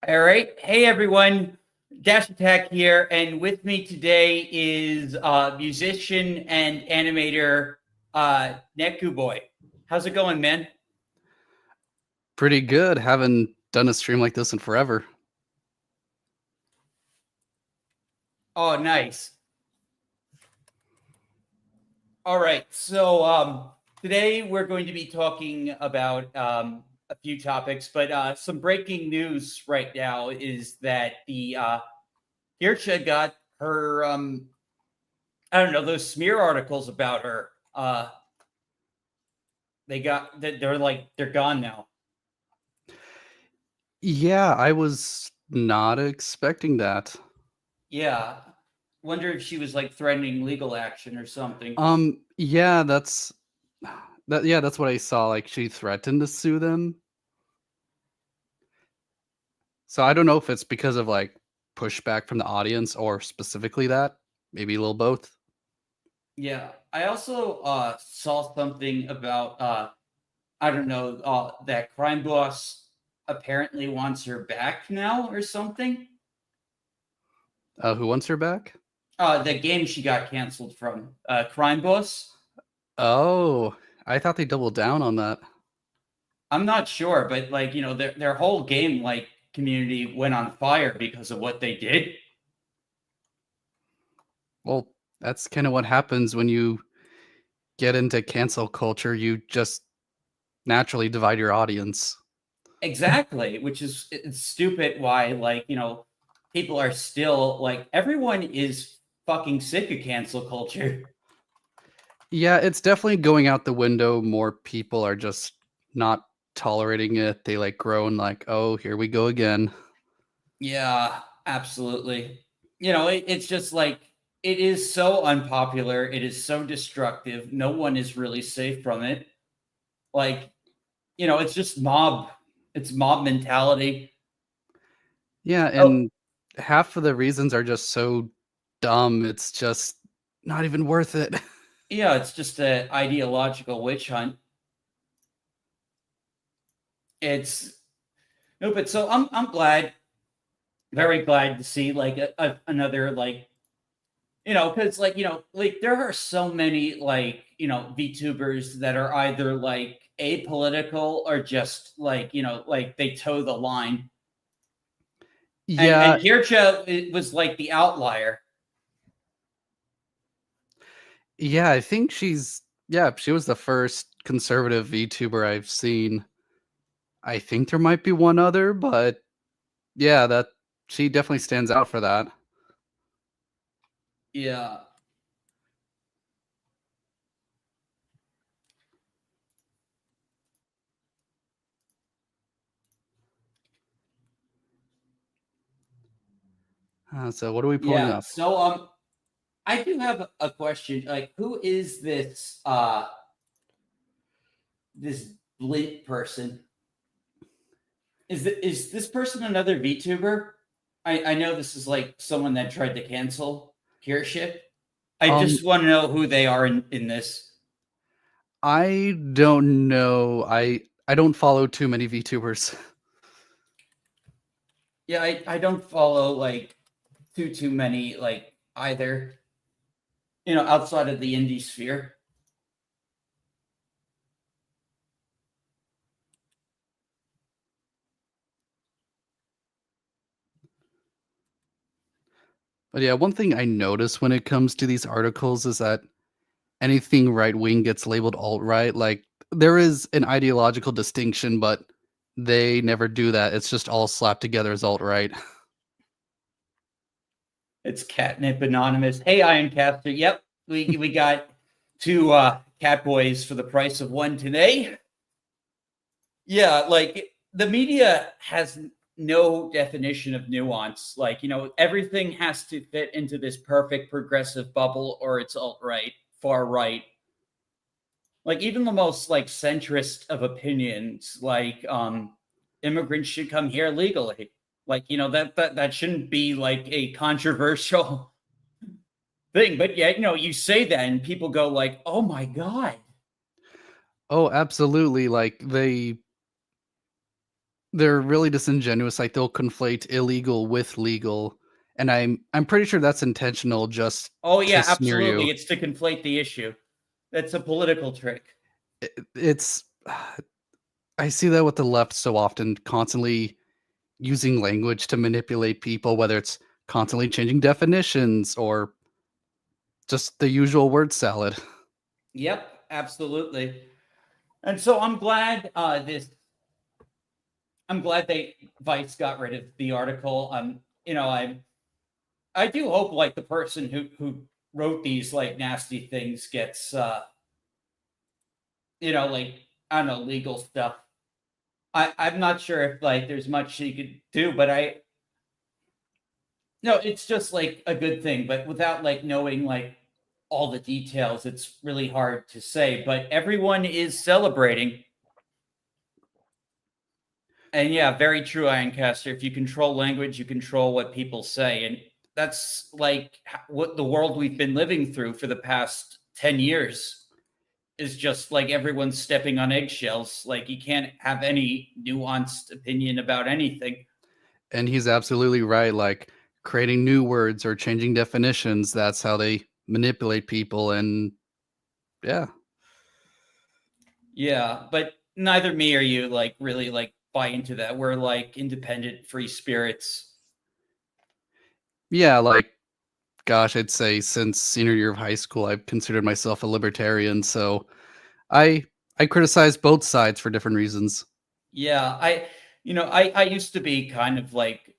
All right. Hey, everyone. Dash Attack here. And with me today is musician and animator Neko Boy. How's it going, man? Pretty good. Haven't done a stream like this in forever. Oh, nice. All right. So today we're going to be talking about a few topics, but some breaking news right now is that the Kirsche got her, I don't know, those smear articles about her. They're gone now. Yeah, I was not expecting that. Yeah. Wonder if she was like threatening legal action or something. Yeah, that's what I saw. Like she threatened to sue them. So I don't know if it's because of like pushback from the audience or specifically that. Maybe a little both. Yeah. I also saw something about I don't know, that crime boss apparently wants her back now or something. Who wants her back? The game she got canceled from. Crime boss. Oh, I thought they doubled down on that. I'm not sure, but like, their whole game like community went on fire because of what they did. Well, that's kind of what happens when you get into cancel culture. You just naturally divide your audience. Exactly, which is it's stupid why like, people are still like everyone is fucking sick of cancel culture. Yeah, it's definitely going out the window. More people are just not tolerating it. They like groan like, "Oh, here we go again." Yeah, absolutely. It's just like it is so unpopular, it is so destructive. No one is really safe from it. Like, it's just it's mob mentality. Yeah, Oh, and half of the reasons are just so dumb. It's just not even worth it. yeah, it's just an ideological witch hunt. It's no, but so I'm glad, very glad to see like another like because like like there are so many like VTubers that are either like apolitical or just like like they toe the line. And Yeah, Kirsche was like the outlier. yeah, I think she was the first conservative VTuber I've seen. I think there might be one other, but yeah, that she definitely stands out for that. Yeah. So what are we pulling Yeah. up? So I do have a question. Like, who is this Blint person? Is this person another VTuber? I know this is like someone that tried to cancel Kirsche. I Um, just want to know who they are in this. I don't know. I don't follow too many VTubers. Yeah, I don't follow like too many like either. Outside of the indie sphere. But yeah, one thing I notice when it comes to these articles is that anything right wing gets labeled alt right. Like there is an ideological distinction, but they never do that. It's just all slapped together as alt right. It's Catnip Anonymous. Hey, Ironcaster. Yep, we got two cat boys for the price of one today. Yeah, like the media has no definition of nuance. Like, everything has to fit into this perfect progressive bubble or it's alt right, far right. Like even the most like centrist of opinions, like immigrants should come here legally. Like, that shouldn't be like a controversial thing. But yeah, you say that and people go like, "Oh my god." Oh, absolutely. Like they're really disingenuous. Like they'll conflate illegal with legal, and I'm pretty sure that's intentional, just Oh to yeah, smear absolutely. you. It's to conflate the issue. That's a political trick. It's I see that with the left so often, constantly using language to manipulate people, whether it's constantly changing definitions or just the usual word salad. Yep, absolutely. And so I'm glad they Vice got rid of the article. I do hope like the person who wrote these like nasty things gets like I don't know, legal stuff. I'm not sure if like there's much she could do, but I no, it's just like a good thing, but without like knowing like all the details, it's really hard to say. But everyone is celebrating. And yeah, very true, Ironcaster. If you control language, you control what people say. And that's like what the world we've been living through for the past 10 years is just like everyone's stepping on eggshells. Like you can't have any nuanced opinion about anything. And he's absolutely right. Like creating new words or changing definitions, that's how they manipulate people. And yeah. Yeah, but neither me or you like really like buy into that. We're like independent free spirits. Yeah, like gosh, I'd say since senior year of high school, I've considered myself a libertarian. So I I criticize both sides for different reasons. Yeah, I used to be kind of like,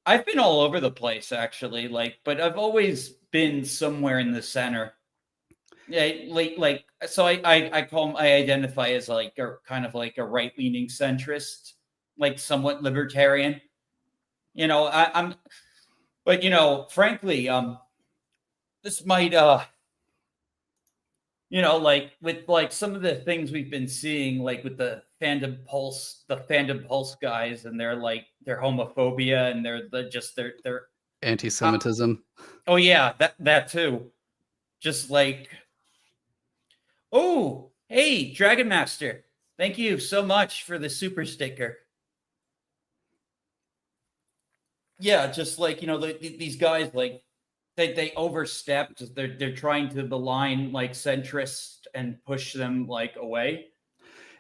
I've been all over the place actually, like, but I've always been somewhere in the center. Yeah, so I identify as like a kind of like a right leaning centrist, like somewhat libertarian. I'm, but frankly, this might like with like some of the things we've been seeing, like with the fandom pulse guys, and their homophobia and their uh, Anti-Semitism. oh yeah, that too. Just like, oh hey, Dragon Master, thank you so much for the super sticker. Yeah, just like these guys like they overstepped. They're trying to malign like centrists and push them like away.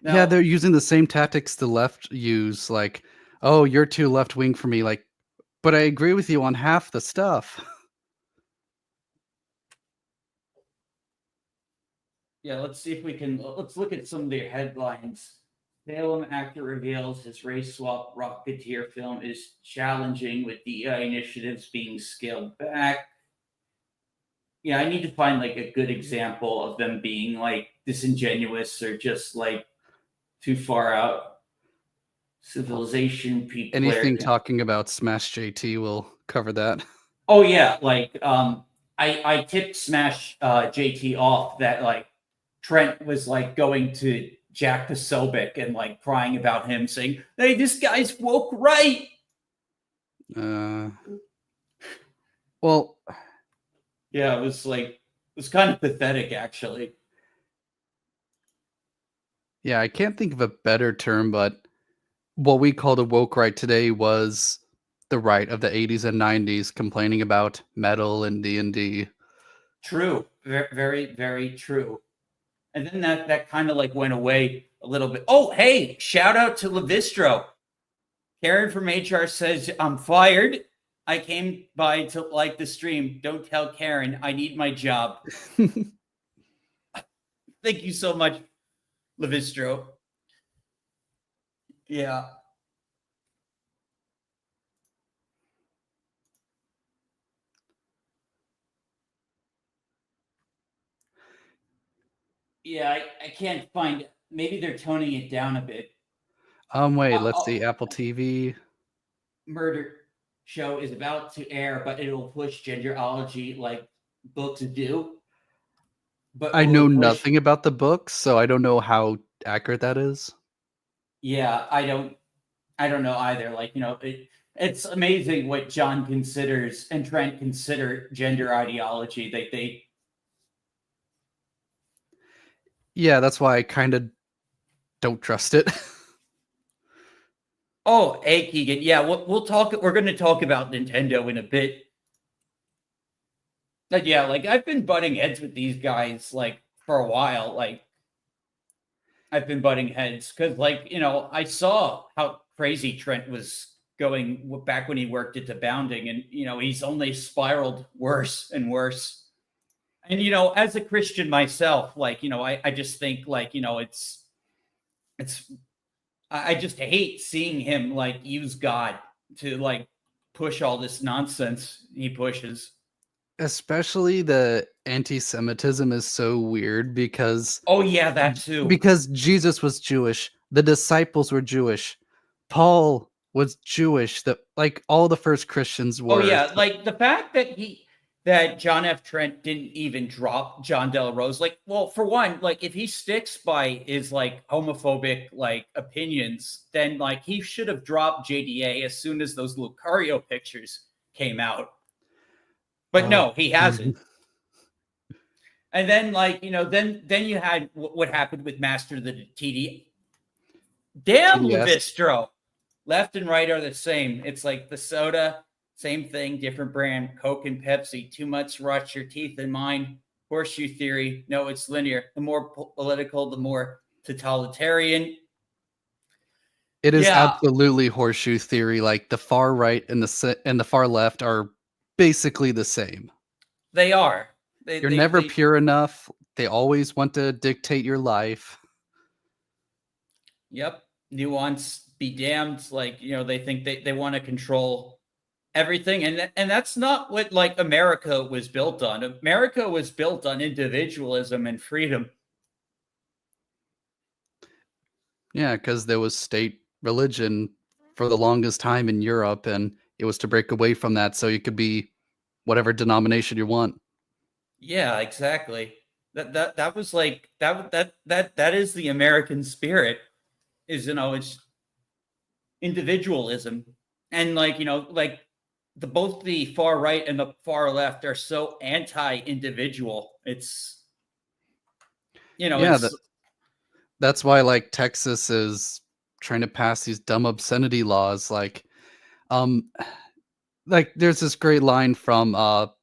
Yeah, Now, they're using the same tactics the left use, like, oh, you're too left wing for me. Like, but I agree with you on half the stuff. yeah, let's see if we can. Let's look at some of their headlines. Salem actor reveals his race swap Rocketeer film is challenging with DEI initiatives being scaled back. Yeah, I need to find like a good example of them being like disingenuous or just like too far out. Civilization people Anything there. talking about Smash JT will cover that. Oh yeah, like I tipped Smash JT off that like Trent was like going to Jack Posobiec and like crying about him, saying, "Hey, this guy's woke right." Uh, well, Yeah, it was kind of pathetic actually. yeah, I can't think of a better term, but what we called a woke right today was the right of the 80s and 90s complaining about metal and D&D. True, very, very, very true. And then that kind of like went away a little bit. Oh, hey, shout out to Levistro. Karen from HR says, I'm fired. I came by to like the stream. Don't tell Karen. I need my job. Thank you so much, Levistro. Yeah. Yeah, I can't find it. Maybe they're toning it down a bit. Wait, Oh, let's oh, see. Apple TV. murder show is about to air, but it'll push genderology like books do. But I will know it push? nothing about the books, so I don't know how accurate that is. Yeah, I don't know either. Like, it's amazing what John considers and Trent consider gender ideology. They Yeah, that's why I kind of don't trust it. Oh, hey Keegan. Yeah, we'll talk. We're going to talk about Nintendo in a bit. But yeah, like I've been butting heads with these guys like for a while. Like I've been butting heads because, like, I saw how crazy Trent was going back when he worked at the Bounding, and he's only spiraled worse and worse. And as a Christian myself, like, I just think like, it's I just hate seeing him like use God to like push all this nonsense he pushes. Especially the anti-Semitism is so weird Oh yeah, that too. because Jesus was Jewish, the disciples were Jewish, Paul was Jewish, that like all the first Christians Oh were. yeah, like the fact that John F. Trent didn't even drop John Del Rose. Like, well, for one, like if he sticks by his like homophobic like opinions, then like he should have dropped JDA as soon as those Lucario pictures came out. But Oh, no, he hasn't. And then like then you had what happened with Master of the TD. Damn, TDS. Levistro. Left and right are the same. It's like the soda, same thing, different brand. Coke and Pepsi. Too much rush your teeth in mine. Horseshoe theory. No, it's linear. The more political, the more totalitarian. It is Yeah, absolutely horseshoe theory. Like the far right and the far left are basically the same. they are. You're never pure enough. They always want to dictate your life. Yep. Nuance be damned. Like, they think they want to control everything. And that's not what like America was built on. America was built on individualism and freedom. Yeah, because there was state religion for the longest time in Europe, and it was to break away from that so you could be whatever denomination you want. Yeah, exactly. That was like that is the American spirit. Is it's individualism. And like like both the far right and the far left are so anti-individual. It's Yeah, it's that's why like Texas is trying to pass these dumb obscenity laws. Um, like there's this great line from what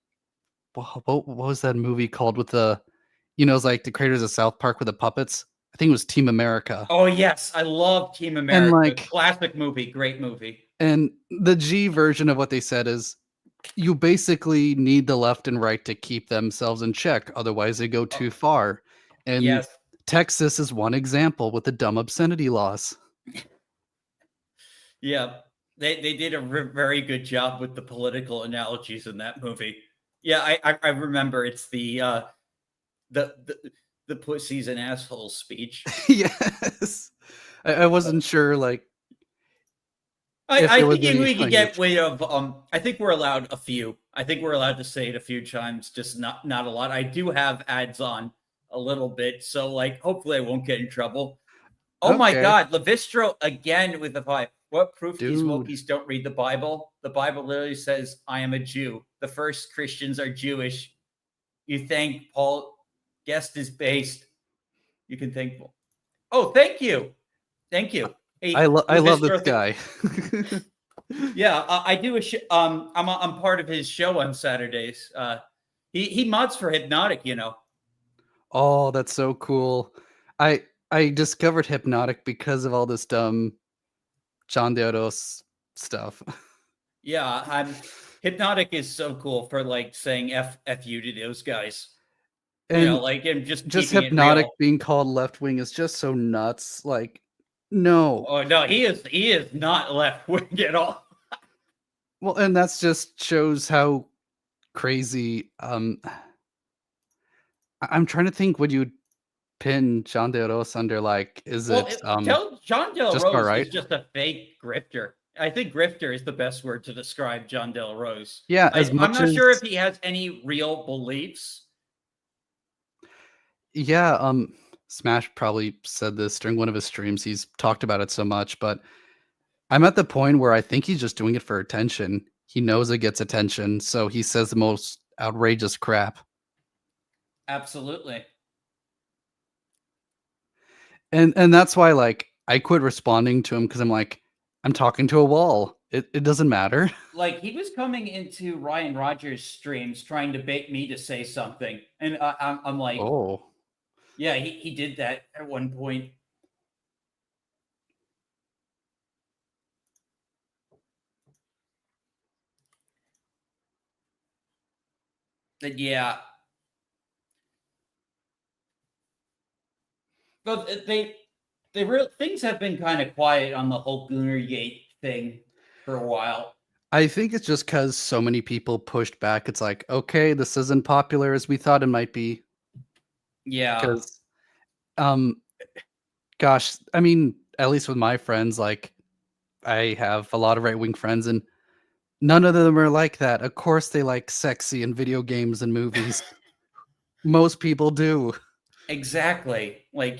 was that movie called with the, it's like the creators of South Park with the puppets. I think it was Team America. oh yes, I love Team And America. like, Classic movie, great movie. and the G version of what they said is you basically need the left and right to keep themselves in check. Otherwise, they go too far. And Yes. Texas is one example with the dumb obscenity laws. Yeah. They did a very good job with the political analogies in that movie. Yeah, I remember it's the the pussies and assholes speech. Yes. I wasn't sure, like, if I there was think any we could get language. rid of I think we're allowed a few. I think we're allowed to say it a few times, just not a lot. I do have ads on a little bit, so like hopefully I won't get in trouble. Oh my Okay, god, Levistro again with the five. What proof these dude. Wokies don't read the Bible? The Bible literally says, I am a Jew. The first Christians are Jewish. You think Paul guest is based. You can thank. Oh, thank you. Thank you. Hey, I love this Levistro, guy. yeah, I do I'm part of his show on Saturdays. He mods for Hypnotic. Oh, that's so cool. I discovered Hypnotic because of all this dumb John Deodos stuff. Yeah, Hypnotic is so cool for like saying f you to those guys. And Like him just just keeping it Hypnotic real. being called left wing is just so nuts. Like, no. Oh no, he is not left wing at all. Well, and that's just shows how crazy. I'm trying to think. Would you pin John Deodos under like? Is Well, it John Del just far Rose is right? just a fake grifter. I think grifter is the best word to describe John Del Rose. Yeah, as I'm much not as sure if he has any real beliefs. yeah. Smash probably said this during one of his streams. He's talked about it so much, but I'm at the point where I think he's just doing it for attention. He knows it gets attention, so he says the most outrageous crap. Absolutely. And that's why like I quit responding to him because I'm like, I'm talking to a wall. It doesn't matter. Like he was coming into Ryan Rogers' streams trying to bait me to say something, and I'm like, Oh. yeah, he did that at one point. But yeah, but they real things have been kind of quiet on the whole Goonergate thing for a while. I think it's just because so many people pushed back. It's like, okay, this isn't popular as we thought it might be. Yeah, Because, um, gosh, I mean, at least with my friends, like, I have a lot of right wing friends, and none of them are like that. Of course, they like sexy and video games and movies. Most people do. exactly. Like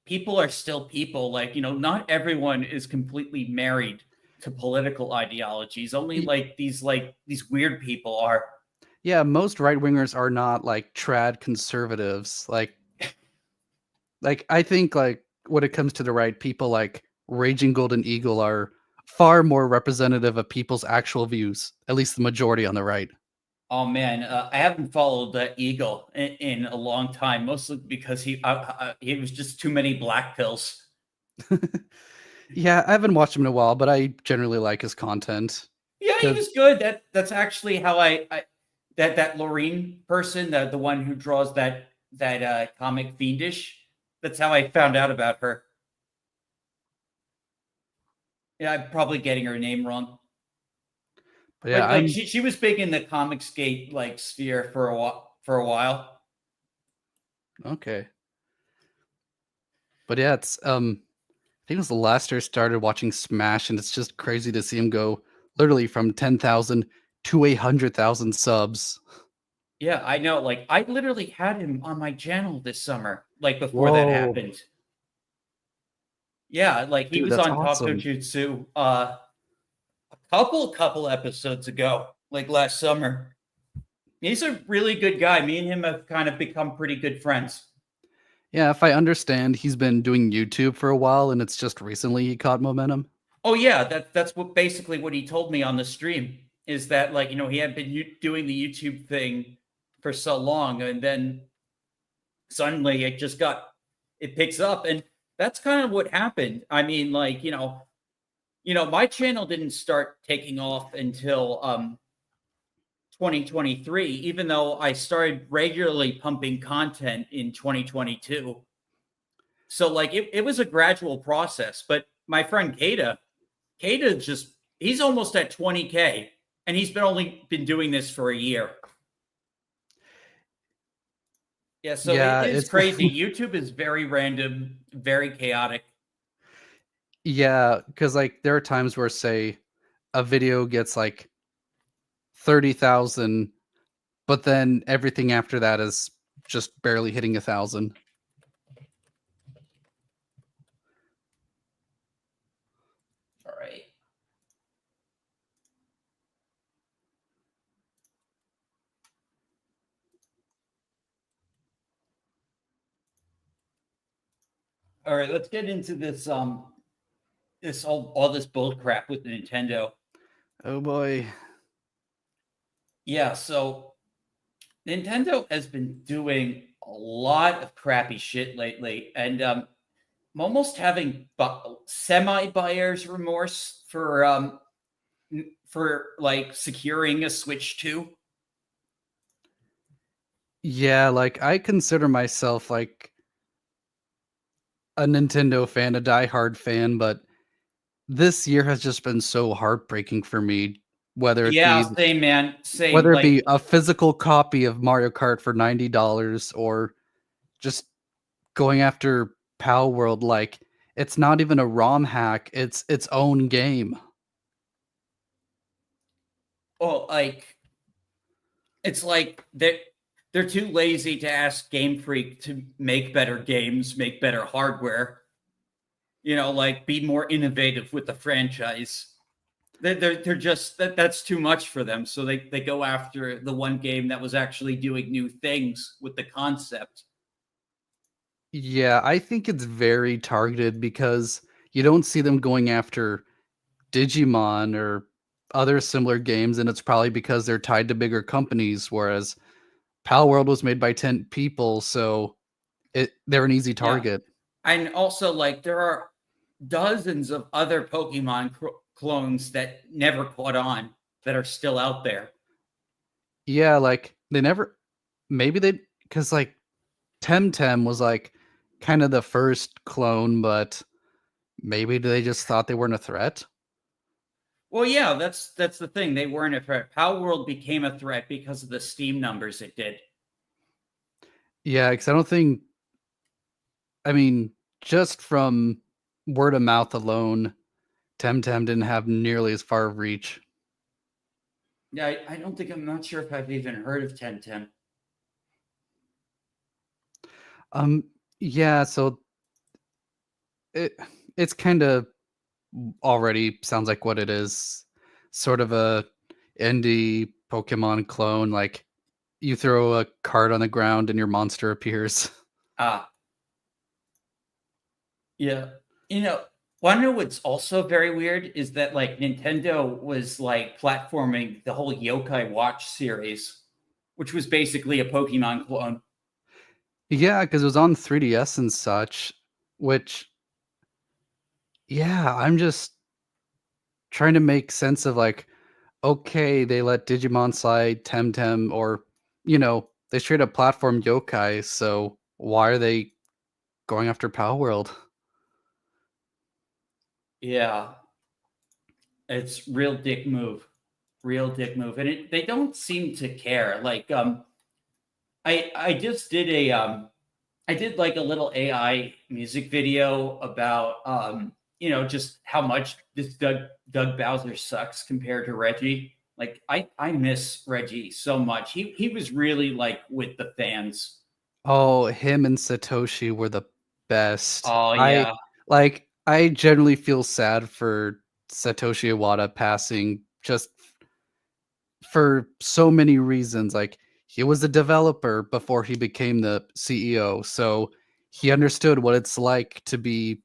people are still people. Not everyone is completely married to political ideologies. Only Y- these weird people are. Yeah, most right wingers are not like trad conservatives. Like I think like when it comes to the right, people like Raging Golden Eagle are far more representative of people's actual views, at least the majority on the right. Oh man, I haven't followed Eagle in a long time, mostly because he was just too many black pills. Yeah, I haven't watched him in a while, but I generally like his content. Yeah, he Cause was good. That's actually how I that Lorene person, the one who draws that comic Fiendish. That's how I found out about her. Yeah, I'm probably getting her name wrong. but yeah, But like I'm she was big in the Comicsgate like sphere for a while. okay. But yeah, it's I think it was the last year I started watching Smash, and it's just crazy to see him go literally from 10,000 to 100,000 subs. Yeah, I know. Like I literally had him on my channel this summer, like before that Whoa, happened. Yeah, like he dude, was that's on Top awesome. Jutsu a couple episodes ago, like last summer. He's a really good guy. Me and him have kind of become pretty good friends. Yeah, if I understand, he's been doing YouTube for a while, and it's just recently he caught momentum. Oh yeah, that's what basically what he told me on the stream is that he had been doing the YouTube thing for so long, and then suddenly it picks up, and that's kind of what happened. I mean, my channel didn't start taking off until 2023, even though I started regularly pumping content in 2022. So like it was a gradual process. But my friend Kata just he's almost at 20K and he's been only been doing this for a year. Yeah, so it Yeah, is it's crazy. YouTube is very random, very chaotic. yeah, because like there are times where say a video gets like 30,000, but then everything after that is just barely hitting 1,000. All right. All right, let's get into this all this bull crap with Nintendo. Oh boy. Yeah, so Nintendo has been doing a lot of crappy shit lately, and I'm almost having semi buyer's remorse for like securing a Switch 2. Yeah, like I consider myself like a Nintendo fan, a diehard fan, but this year has just been so heartbreaking for me. Whether it Yeah, be same man, same. whether it Like, be a physical copy of Mario Kart for $90 or just going after Palworld, like it's not even a ROM hack, it's its own game. oh, like it's like they're too lazy to ask Game Freak to make better games, make better hardware. Like be more innovative with the franchise. They're just that's too much for them. So they go after the one game that was actually doing new things with the concept. Yeah, I think it's very targeted because you don't see them going after Digimon or other similar games, and it's probably because they're tied to bigger companies, whereas Palworld was made by 10 people, so they're an easy Yeah. target. And also, like, there are dozens of other Pokemon clones that never caught on that are still out there. Yeah, like they never maybe they because like Temtem was like kind of the first clone, but maybe they just thought they weren't a threat. Well, yeah, that's the thing. They weren't a threat. Palworld became a threat because of the Steam numbers it did. Yeah, because I don't think I mean, just from word of mouth alone, Temtem didn't have nearly as far of reach. Yeah, I don't think I'm not sure if I've even heard of Temtem. Um, yeah, so it it's kind of already sounds like what it is, sort of a indie Pokemon clone. Like you throw a card on the ground and your monster appears. Ah, yeah. You know, want to know what's also very weird is that like Nintendo was like platforming the whole Yokai Watch series, which was basically a Pokemon clone. Yeah, because it was on 3DS and such. Which, yeah, I'm just trying to make sense of like, okay, they let Digimon slide Temtem, or they straight up platform yokai. So why are they going after Palworld? Yeah, it's real dick move. Real dick move. And they don't seem to care. Like I just did a I did like a little AI music video about just how much this Doug Bowser sucks compared to Reggie. Like I miss Reggie so much. He was really like with the fans. Oh, him and Satoshi were the best. Oh yeah. I generally feel sad for Satoshi Iwata passing, just for so many reasons. Like he was a developer before he became the CEO, so he understood what it's like to be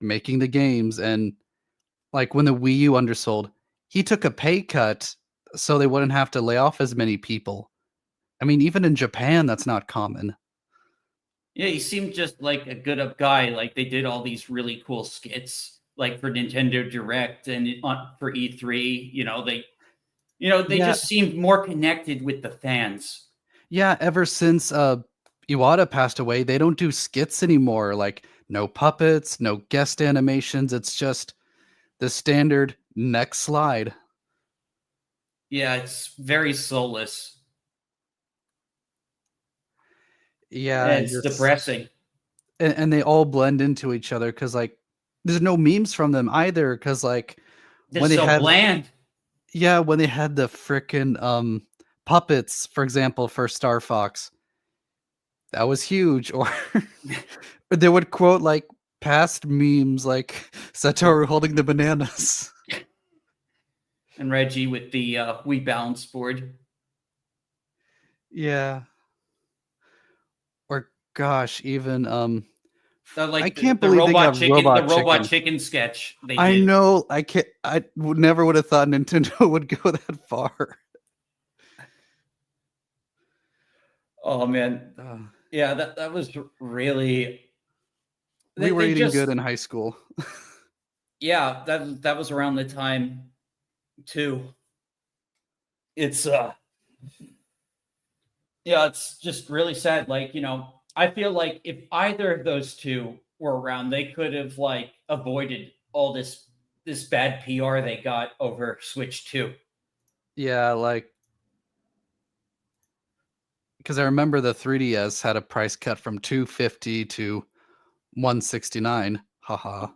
making the games. And like when the Wii U undersold, he took a pay cut so they wouldn't have to lay off as many people. I mean, even in Japan, that's not common. Yeah, he seemed just like a good up guy. Like they did all these really cool skits like for Nintendo Direct and for E3, they Yeah, just seemed more connected with the fans. yeah. Ever since Iwata passed away, they don't do skits anymore. Like no puppets, no guest animations. It's just the standard next slide. Yeah, it's very soulless. Yeah, And and it's just depressing. and they all blend into each other because like there's no memes from them either. Because like They're when they so had bland. yeah when they had the frickin' puppets, for example, for Star Fox, that was huge. Or they would quote like past memes like Satoru holding the bananas. And Reggie with the Wii Balance board. Yeah. Or gosh, even I Like can't believe they got the Robot robot Chicken. chicken sketch they I did. know. Never would have thought Nintendo would go that far. Oh man. Uh, Yeah, that was really we were they eating good just in high school. yeah, that was around the time too. It's yeah, it's just really sad. Like, I feel like if either of those two were around, they could have like avoided all this bad PR they got over Switch 2. Yeah, like because I remember the 3DS had a price cut from 250 to 169. Haha.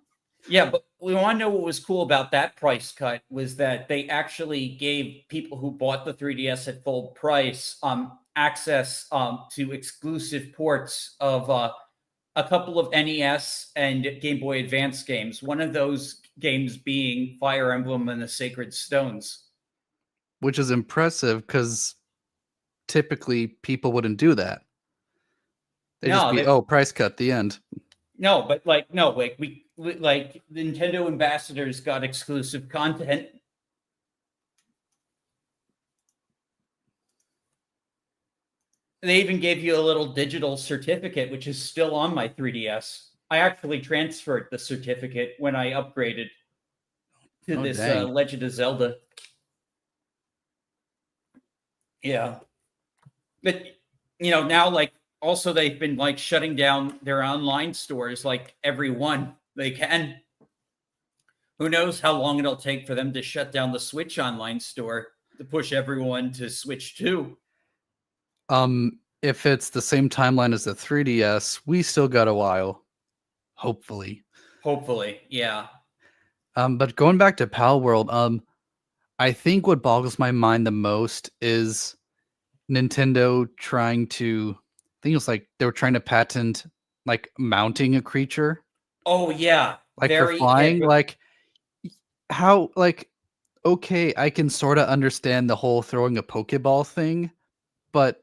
Yeah, but we want to know what was cool about that price cut was that they actually gave people who bought the 3DS at full price access to exclusive ports of a couple of NES and Game Boy Advance games. One of those games being Fire Emblem and the Sacred Stones. Which is impressive because typically people wouldn't do that. They just No, be, oh, price cut, the end. no, but like no, like like Nintendo ambassadors got exclusive content. They even gave you a little digital certificate, which is still on my 3DS. I actually transferred the certificate when I upgraded to Oh, this dang. Legend of Zelda. Yeah. But, now, like, also they've been, like, shutting down their online stores, like, every one they can. Who knows how long it'll take for them to shut down the Switch online store to push everyone to Switch 2. If it's the same timeline as the 3DS, we still got a while. Hopefully. Hopefully, yeah. But going back to Palworld, I think what boggles my mind the most is Nintendo trying to, I think it was like they were trying to patent like mounting a creature, Oh, yeah. like for Very flying. hip. Like how, like, okay, I can sort of understand the whole throwing a Pokeball thing, but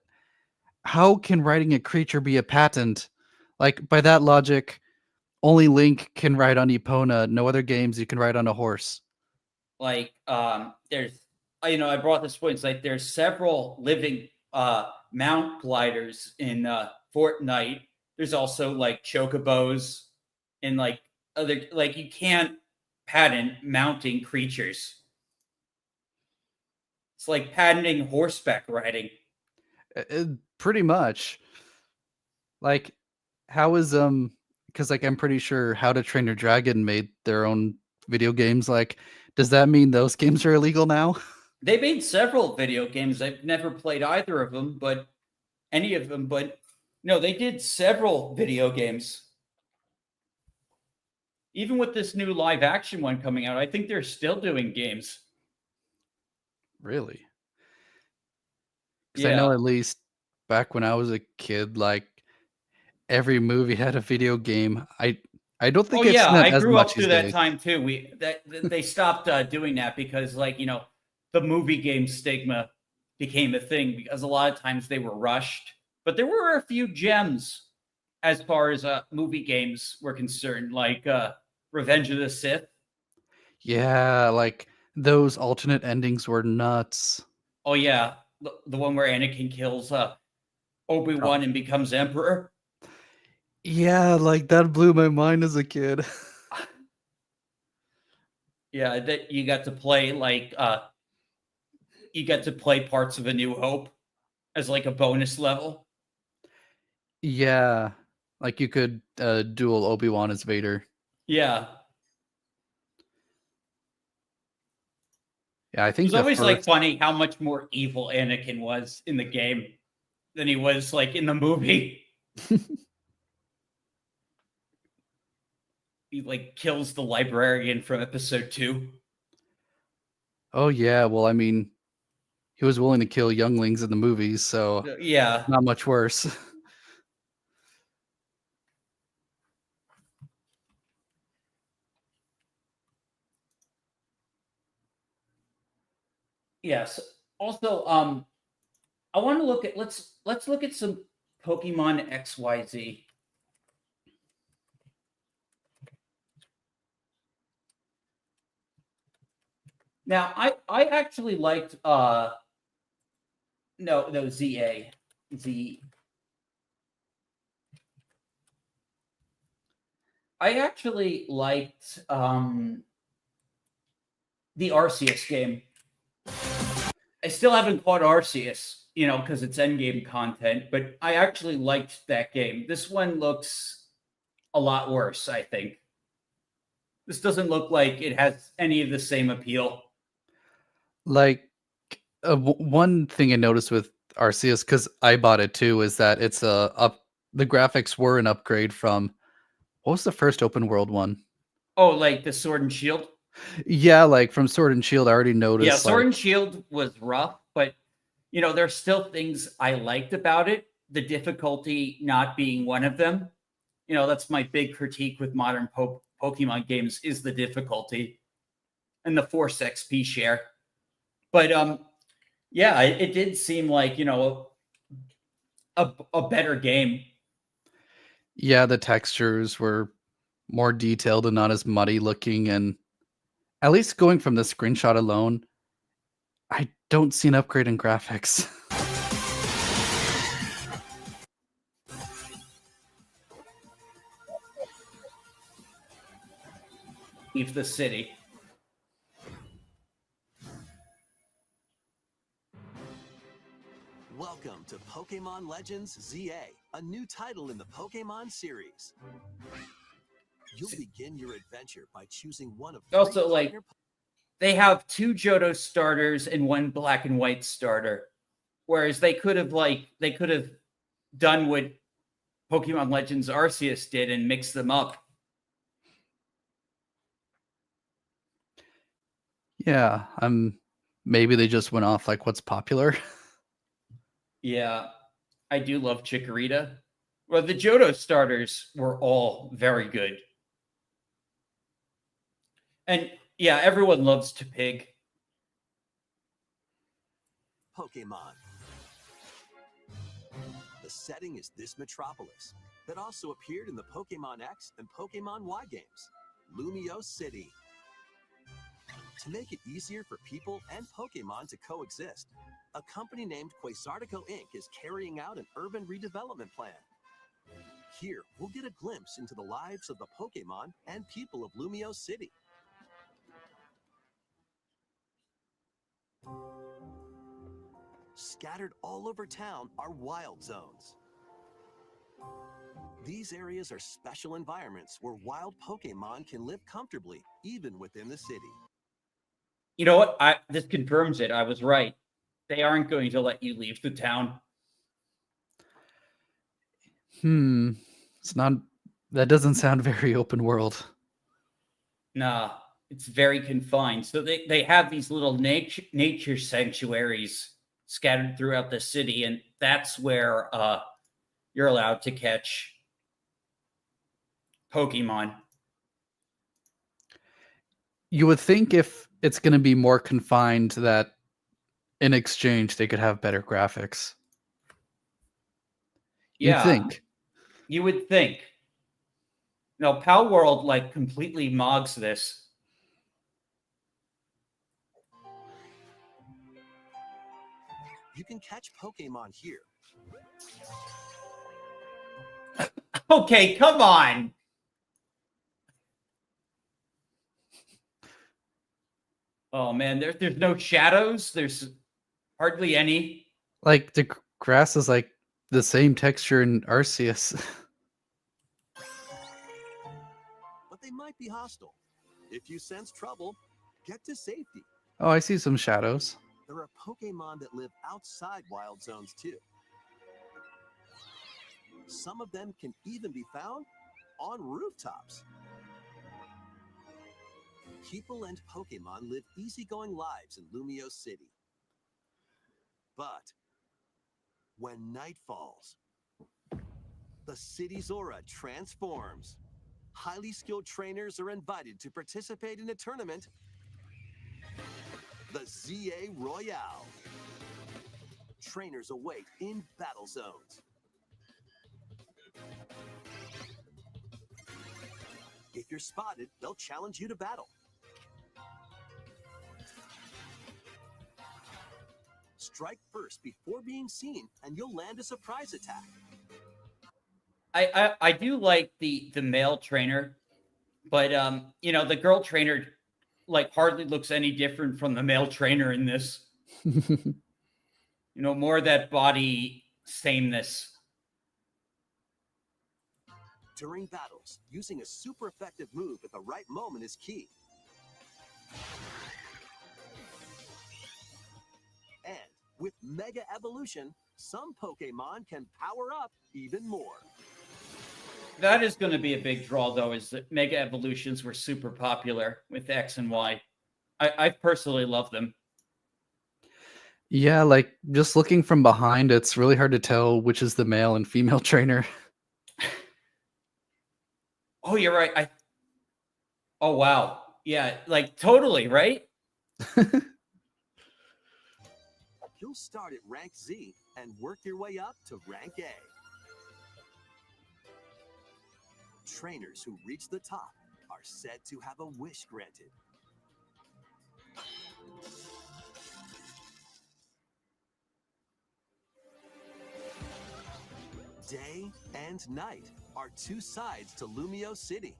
how can riding a creature be a patent? Like by that logic, only Link can ride on Epona. No other games you can ride on a horse. Like, there's, I brought this point. It's like there's several living mount gliders in Fortnite. There's also like chocobos and like other, like, you can't patent mounting creatures. It's like patenting horseback riding. Pretty much. Like, how is because like I'm pretty sure How to Train Your Dragon made their own video games. Like, does that mean those games are illegal now? They made several video games. I've never played either of them, but any of them. But no, they did several video games. Even with this new live action one coming out, I think they're still doing games. Really? Because I know Yeah. at least back when I was a kid, like every movie had a video game. I don't Oh think I've yeah, seen that I as grew much up these through that days. time too. They stopped doing that because, like, the movie game stigma became a thing because a lot of times they were rushed. But there were a few gems as far as movie games were concerned, like Revenge of the Sith. Yeah, like those alternate endings were nuts. Oh yeah, the one where Anakin kills Oh. Obi-Wan and becomes Emperor. Yeah, like that blew my mind as a kid. Yeah, that you got to play, like, you got to play parts of A New Hope as like a bonus level. Yeah, like you could duel Obi-Wan as Vader. Yeah. Yeah, I It think was the always like first. funny how much more evil Anakin was in the game than he was like in the movie. He like kills the librarian from episode 2. Oh yeah, well, I mean, he was willing to kill younglings in the movies, so Yeah. not much worse. Yes. Also, I want to look at let's look at some Pokemon XYZ. Now, I actually liked no ZA. Z I actually liked the Arceus game. I still haven't caught Arceus, because it's endgame content, but I actually liked that game. This one looks a lot worse, I think. This doesn't look like it has any of the same appeal. Like, one thing I noticed with Arceus, because I bought it too, is that it's a up. The graphics were an upgrade from what was the first open world one? Oh, like the Sword and Shield? Yeah, like from Sword and Shield, I already Yeah, noticed Sword like and Shield was rough, but there's still things I liked about it. The difficulty not being one of them. That's my big critique with modern Pokemon games is the difficulty and the Force XP share. But yeah, it did seem like, a better game. yeah, the textures were more detailed and not as muddy looking. And at least going from the screenshot alone, I don't see an upgrade in graphics. Leave the city. Welcome to Pokemon Legends ZA, a new title in the Pokemon series. You'll begin your adventure by choosing one of also like they have 2 Johto starters and 1 black and white starter, whereas they could have done what Pokemon Legends Arceus did and mixed them up. Yeah, maybe they just went off like what's popular. Yeah, I do love Chikorita. Well, the Johto starters were all very good. And yeah, everyone loves Tepig. Pokemon. The setting is this metropolis that also appeared in the Pokemon X and Pokemon Y games, Lumio City. To make it easier for people and Pokemon to coexist, a company named Quasartico Inc. is carrying out an urban redevelopment plan. Here, we'll get a glimpse into the lives of the Pokemon and people of Lumio City. Scattered all over town are wild zones. These areas are special environments where wild Pokemon can live comfortably, even within the city. You know what? This confirms it. I was right. They aren't going to let you leave the town. It's not. That doesn't sound very open world. Nah, it's very confined. So they have these little nature sanctuaries scattered throughout the city, and that's where you're allowed to catch Pokemon. You would think if it's going to be more confined that in exchange they could have better graphics. Yeah, You'd think. You would think. No, Palworld like completely mogs this. You can catch Pokemon here. Okay, come on. Oh man, there's no shadows. There's hardly any. Like the grass is like the same texture in Arceus. But they might be hostile. If you sense trouble, get to safety. Oh, I see some shadows. There are Pokemon that live outside wild zones too. Some of them can even be found on rooftops. People and Pokemon live easygoing lives in Lumio City. But when night falls, the city's aura transforms. Highly skilled trainers are invited to participate in a tournament, the ZA Royale. Trainers await in battle zones. If you're spotted, they'll challenge you to battle. Strike first before being seen, and you'll land a surprise attack. I do like the male trainer, but you know, the girl trainer like hardly looks any different from the male trainer in this. You know, more of that body sameness. During battles, using a super effective move at the right moment is key. And with Mega Evolution, some Pokemon can power up even more. That is going to be a big draw, though, is that Mega Evolutions were super popular with X and Y. I personally love them. Yeah, like just looking from behind, it's really hard to tell which is the male and female trainer. Oh, you're right. Oh, wow. Yeah, like totally, right? You'll start at rank Z and work your way up to rank A. trainers who reach the top are said to have a wish granted. Day and night are two sides to Lumio City.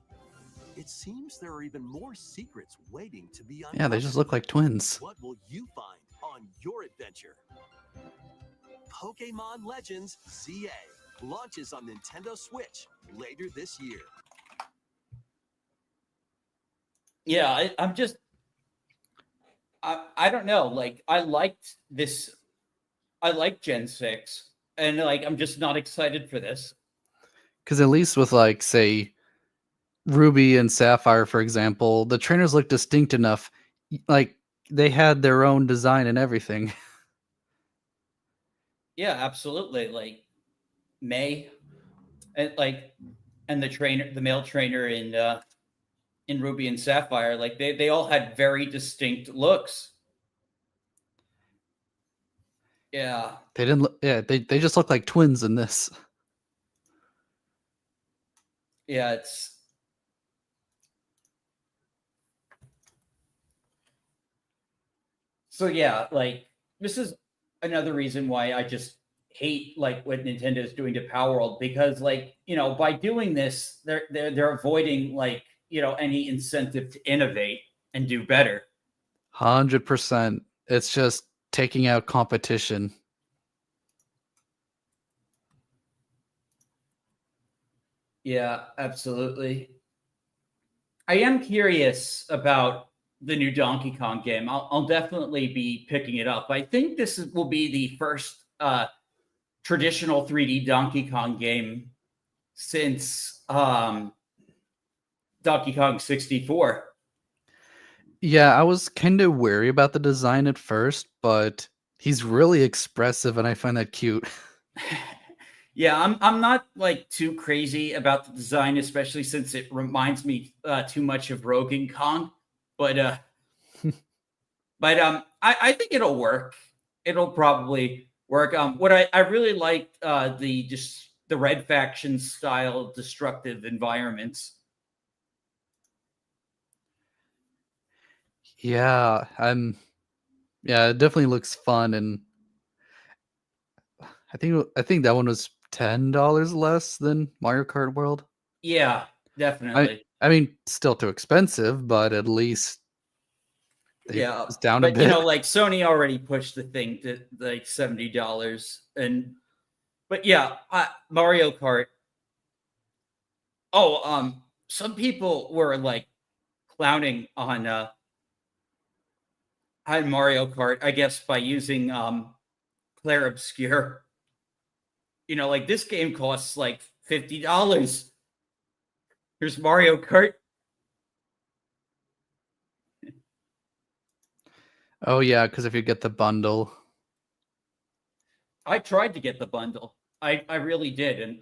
It seems there are even more secrets waiting to be uncovered. Yeah, they just look like twins. What will you find on your adventure? Pokemon Legends ZA launches on Nintendo Switch later this year. Yeah, I'm just, I don't know. Like, I liked this. I like Gen 6. And, like, I'm just not excited for this. Because at least with, like, say, Ruby and Sapphire, for example, the trainers look distinct enough. Like, they had their own design and everything. Yeah, absolutely. Like, May. And, like, and the male trainer in Ruby and Sapphire, like, they all had very distinct looks. Yeah. They didn't look, yeah, they just look like twins in this. Yeah, it's so yeah, like this is another reason why I just hate like what Nintendo is doing to Palworld, because like, by doing this, they're avoiding like, any incentive to innovate and do better. 100%. It's just taking out competition. Yeah, absolutely. I am curious about the new Donkey Kong game. I'll definitely be picking it up. I think will be the first traditional 3D Donkey Kong game since Donkey Kong 64. Yeah, I was kind of wary about the design at first, but he's really expressive and I find that cute. Yeah, I'm not like too crazy about the design, especially since it reminds me too much of Rogan Kong. But I think it'll work. It'll probably work. What I really liked the Red Faction style destructive environments. Yeah, yeah, it definitely looks fun, and I think that one was $10 less than Mario Kart World. Yeah, definitely. I mean, still too expensive, but at least Yeah, it's down a but bit. like Sony already pushed the thing to like $70, but yeah, Mario Kart. Oh, some people were like clowning on Mario Kart, I guess, by using Claire Obscure. Like this game costs like $50. Here's Mario Kart. Oh yeah, because if you get the bundle. I tried to get the bundle. I really did, and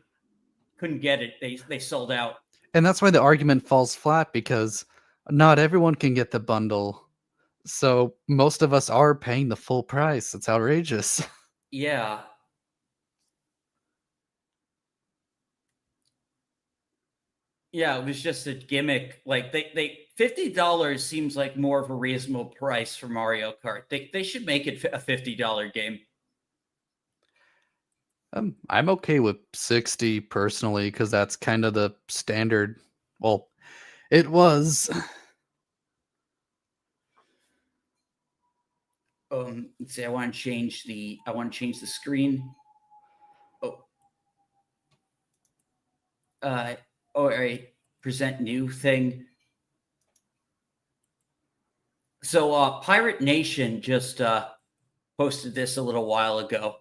couldn't get it. They sold out. And that's why the argument falls flat, because not everyone can get the bundle. So most of us are paying the full price. It's outrageous. Yeah. Yeah, it was just a gimmick. Like they $50 seems like more of a reasonable price for Mario Kart. They should make it a $50 game. I'm okay with 60 personally, because that's kind of the standard. Well, it was. Let's see. I want to change the screen. Oh. All right. Present new thing. So Pirate Nation just posted this a little while ago.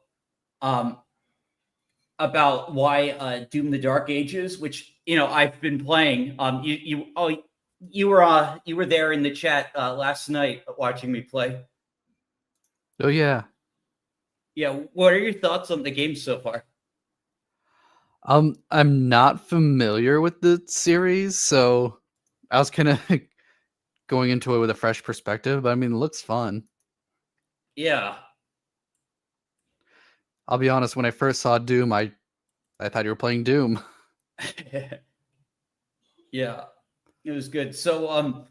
About why Doom the Dark Ages, which I've been playing. You were there in the chat last night watching me play. Oh yeah. Yeah, what are your thoughts on the game so far? I'm not familiar with the series, so I was kind of going into it with a fresh perspective, but I mean, it looks fun. Yeah. I'll be honest, when I first saw Doom, I thought you were playing Doom. Yeah, it was good. So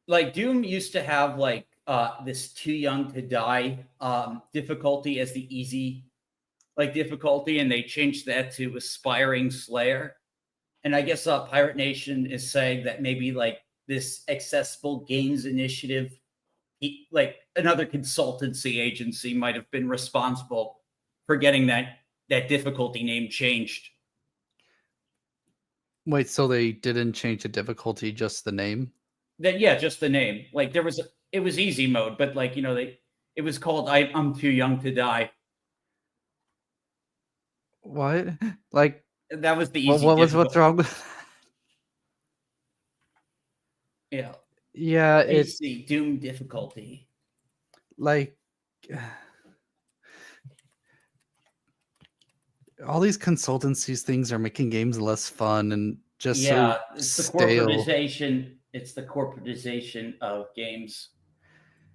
like Doom used to have like this too young to die difficulty as the easy like difficulty, and they changed that to aspiring slayer. And I guess Pirate Nation is saying that maybe like this accessible games initiative, like another consultancy agency, might have been responsible for getting that difficulty name changed. Wait, so they didn't change the difficulty, just the name? That yeah, just the name. Like it was easy mode, but like it was called I'm too young to die. What? Like, That was the easy what's difficulty. wrong with Yeah, Yeah, it AC Doom difficulty. like all these consultancies things are making games less fun and just so Yeah, it's the stale. corporatization. It's the corporatization of games,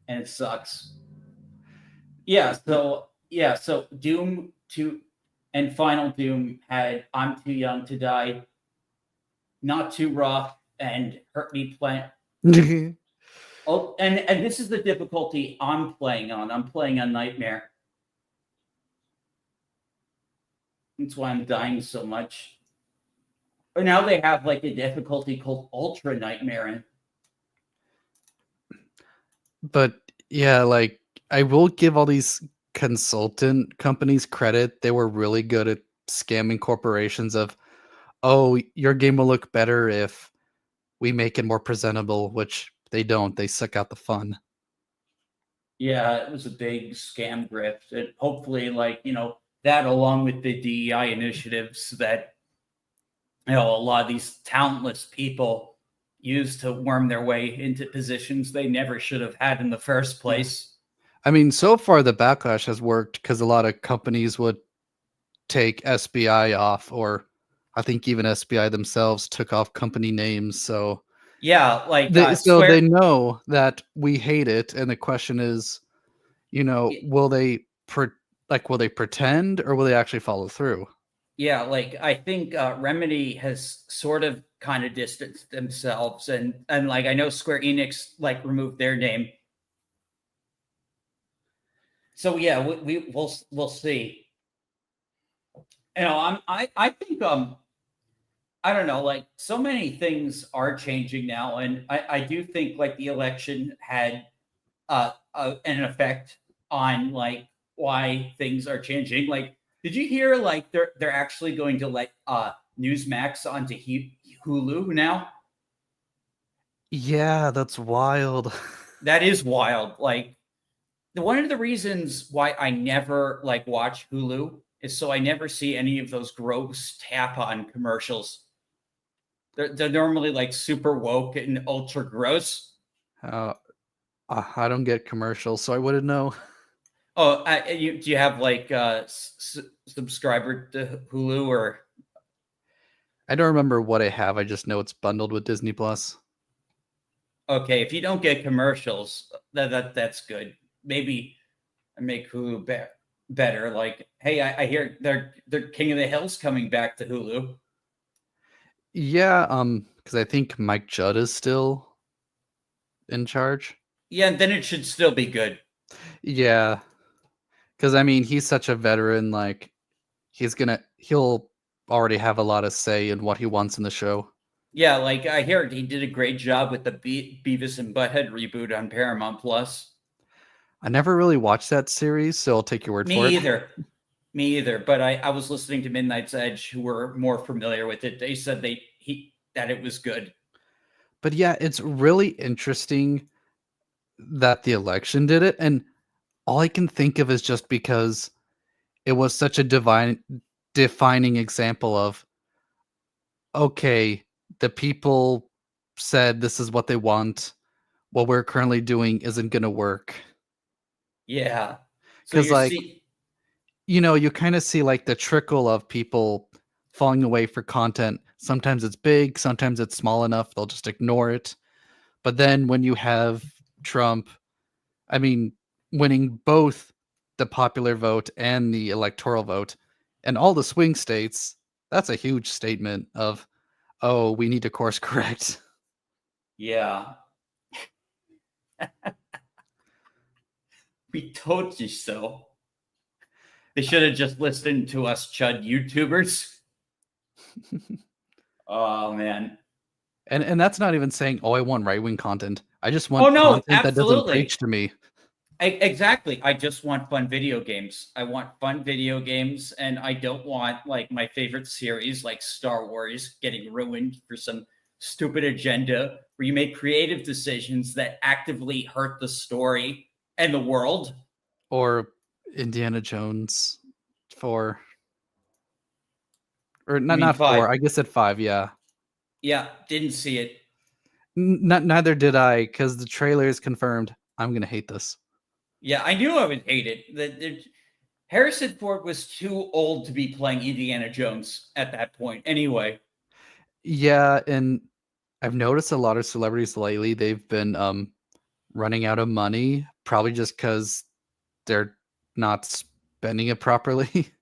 and it sucks. So Doom 2 and Final Doom had I'm Too Young to Die, Not Too Rough, and Hurt Me Plant. Oh, and this is the difficulty I'm playing on. I'm playing on Nightmare. That's why I'm dying so much. But now they have like a difficulty called Ultra Nightmare. But yeah, like I will give all these consultant companies credit. They were really good at scamming corporations of, oh, your game will look better if we make it more presentable, which they don't. They suck out the fun. Yeah, it was a big scam grift. And hopefully, like, that along with the DEI initiatives that, a lot of these talentless people use to worm their way into positions they never should have had in the first place. I mean, so far the backlash has worked because a lot of companies would take SBI off, or I think even SBI themselves took off company names. So Yeah, like they know that we hate it, and the question is, will they will they pretend or will they actually follow through? Yeah, like I think Remedy has sort of kind of distanced themselves, and like I know Square Enix like removed their name. So yeah, we'll see. I think I don't know, like so many things are changing now, and I do think like the election had an effect on like why things are changing. Like, did you hear like they're actually going to let Newsmax onto Hulu now? Yeah, that's wild. That is wild. Like, one of the reasons why I never like watch Hulu is so I never see any of those gross tap on commercials. They're normally like super woke and ultra gross. I don't get commercials, so I wouldn't know. Oh, do you have like subscriber to Hulu or? I don't remember what I have. I just know it's bundled with Disney Plus. Okay, if you don't get commercials, that's good. Maybe I make Hulu better. Like, hey, I hear they're King of the Hill's coming back to Hulu. Yeah, because I think Mike Judd is still in charge. Yeah, then it should still be good. Yeah, because I mean he's such a veteran. Like he'll already have a lot of say in what he wants in the show. Yeah, like I hear he did a great job with the Beavis and Butthead reboot on Paramount Plus. I never really watched that series, so I'll take your word for it. Me either. But I was listening to Midnight's Edge, who were more familiar with it. They said that it was good. But yeah, it's really interesting that the election did it, and all I can think of is just because it was such a defining example of, okay, the people said this is what they want. What we're currently doing isn't going to work. Yeah. So Because, like, you kind of see like the trickle of people falling away for content. Sometimes it's big, sometimes it's small enough, they'll just ignore it. But then when you have Trump, I mean, winning both the popular vote and the electoral vote and all the swing states, that's a huge statement of, oh, we need to course correct. Yeah. We told you so. They should have just listened to us chud YouTubers. Oh man. And that's not even saying, oh, I want right-wing content. I just Oh want no, content that doesn't absolutely. preach to me. Exactly. I just want fun video games. I want fun video games, and I don't want like my favorite series like Star Wars getting ruined for some stupid agenda where you make creative decisions that actively hurt the story and the world. Or Indiana Jones 4. Or I not mean, not 4. five. I guess at 5, yeah. Yeah, didn't see it. Neither did I, because the trailer is confirmed. I'm gonna hate this. Yeah, I knew I would hate it. Harrison Ford was too old to be playing Indiana Jones at that point. Anyway. Yeah, and I've noticed a lot of celebrities lately, they've been running out of money, probably just because they're not spending it properly.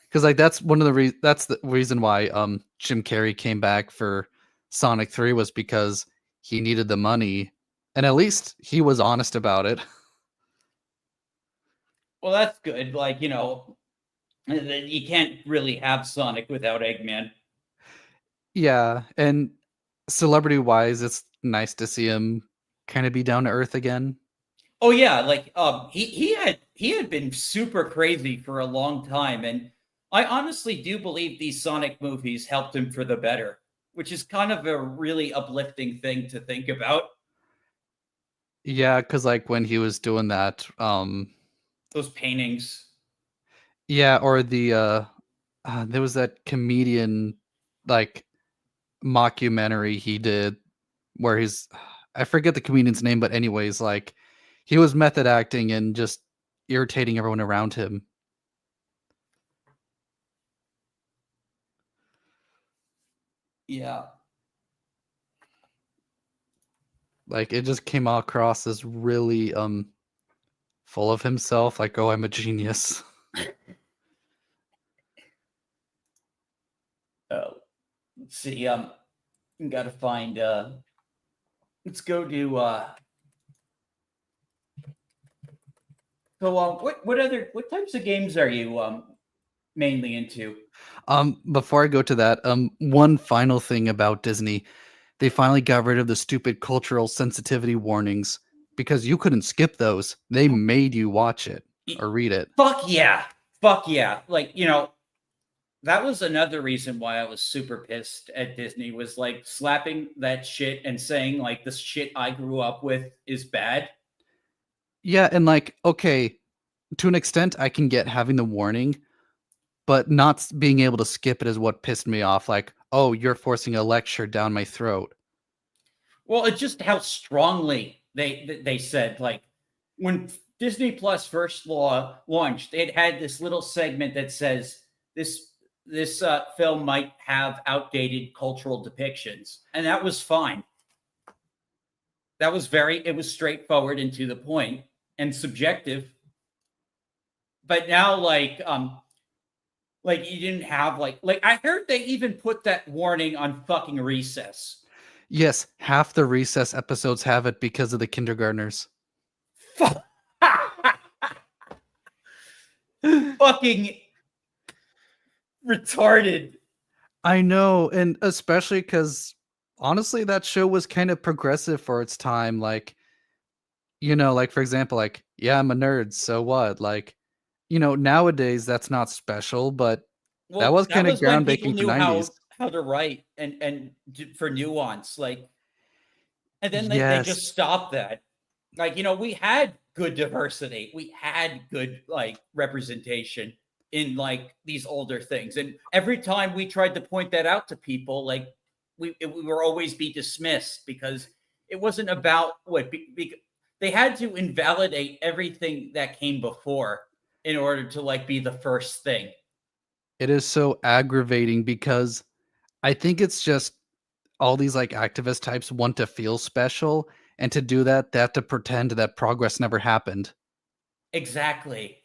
Because like that's one of the that's the reason why Jim Carrey came back for Sonic 3 was because he needed the money, and at least he was honest about it. Well, that's good. Like, you can't really have Sonic without Eggman. Yeah, and celebrity wise, it's nice to see him kind of be down to earth again. Oh yeah, like he had been super crazy for a long time, and I honestly do believe these Sonic movies helped him for the better, which is kind of a really uplifting thing to think about. Yeah, because like when he was doing that, Those paintings. yeah, or there was that comedian like mockumentary he did where he's I forget the comedian's name, but anyways, like he was method acting and just irritating everyone around him. Yeah. Like it just came across as really full of himself, like, oh, I'm a genius. Let's see. Got to find. Let's go to. So, what types of games are you mainly into? Before I go to that, one final thing about Disney. They finally got rid of the stupid cultural sensitivity warnings because you couldn't skip those. They made you watch it or read it. Fuck yeah, fuck yeah! Like that was another reason why I was super pissed at Disney was like slapping that shit and saying like this shit I grew up with is bad. Yeah, and like, okay, to an extent, I can get having the warning, but not being able to skip it is what pissed me off. Like, oh, you're forcing a lecture down my throat. Well, it's just how strongly they said like when Disney Plus first launched, it had this little segment that says this film might have outdated cultural depictions, and that was fine. That was it was straightforward and to the point and subjective. But now, like you didn't have like I heard they even put that warning on fucking Recess. Yes, half the Recess episodes have it because of the kindergartners. Fucking retarded. I know, and especially because honestly, that show was kind of progressive for its time. Like, like for example, like, yeah, I'm a nerd, so what? Like, nowadays that's not special, but that Well, was that kind of was when people groundbreaking for knew 90s. how to write and for nuance, like, and then they Yes. just stopped that. Like, we had good diversity, we had good like representation in like these older things, and every time we tried to point that out to people, like we were always be dismissed because it wasn't about they had to invalidate everything that came before in order to like be the first thing. It is so aggravating because I think it's just all these like activist types want to feel special, and to do that, they have to pretend that progress never happened. Exactly.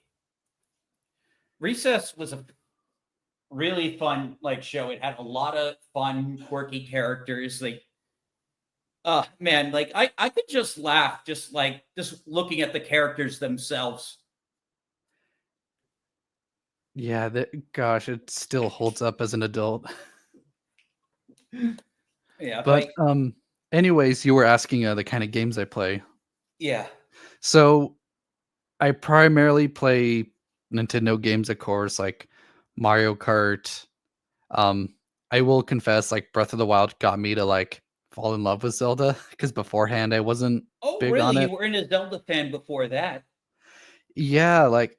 Recess was a really fun like show. It had a lot of fun, quirky characters. Like, man, like I could just laugh just looking at the characters themselves. Yeah, gosh, it still holds up as an adult. Yeah, But like anyways, you were asking the kind of games I play. yeah. So I primarily play Nintendo games, of course, like Mario Kart. Um, I will confess, like Breath of the Wild got me to like fall in love with Zelda because beforehand I wasn't Oh, big on really? You it. were in a Zelda fan before that? Yeah, like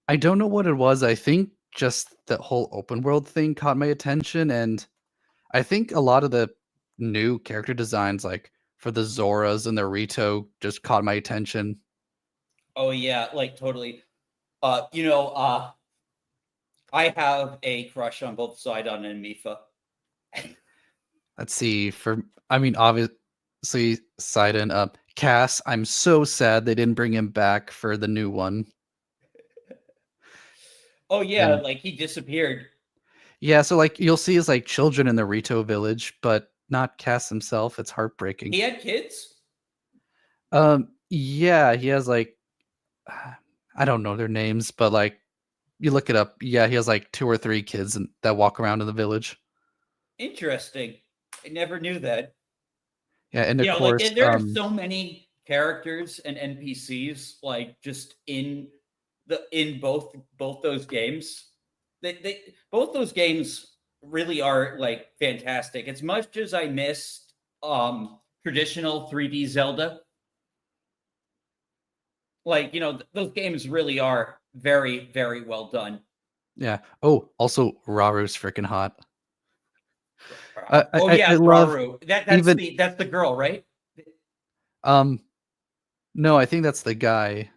I don't know what it was. I think just the whole open world thing caught my attention, and I think a lot of the new character designs, like for the Zoras and the Rito, just caught my attention. Oh yeah, like totally. I have a crush on both Sidon and Mifa. Let's see. I mean, obviously, Sidon. Cass. I'm so sad they didn't bring him back for the new one. Oh yeah, And like he disappeared. yeah, so like you'll see his like children in the Rito village, but not Cass himself. It's heartbreaking. He had kids? Yeah, he has like I don't know their names, but like you look it up. Yeah, he has like 2 or 3 kids that walk around in the village. Interesting. I never knew that. Yeah, and of course, There are so many characters and NPCs like just in both those games. They both those games really are like fantastic. As much as I missed traditional 3D Zelda, like those games really are very, very well done. yeah. Oh, also Raru's freaking hot. Oh I yeah, love Raru. That's even the girl, right? um no, I think that's the guy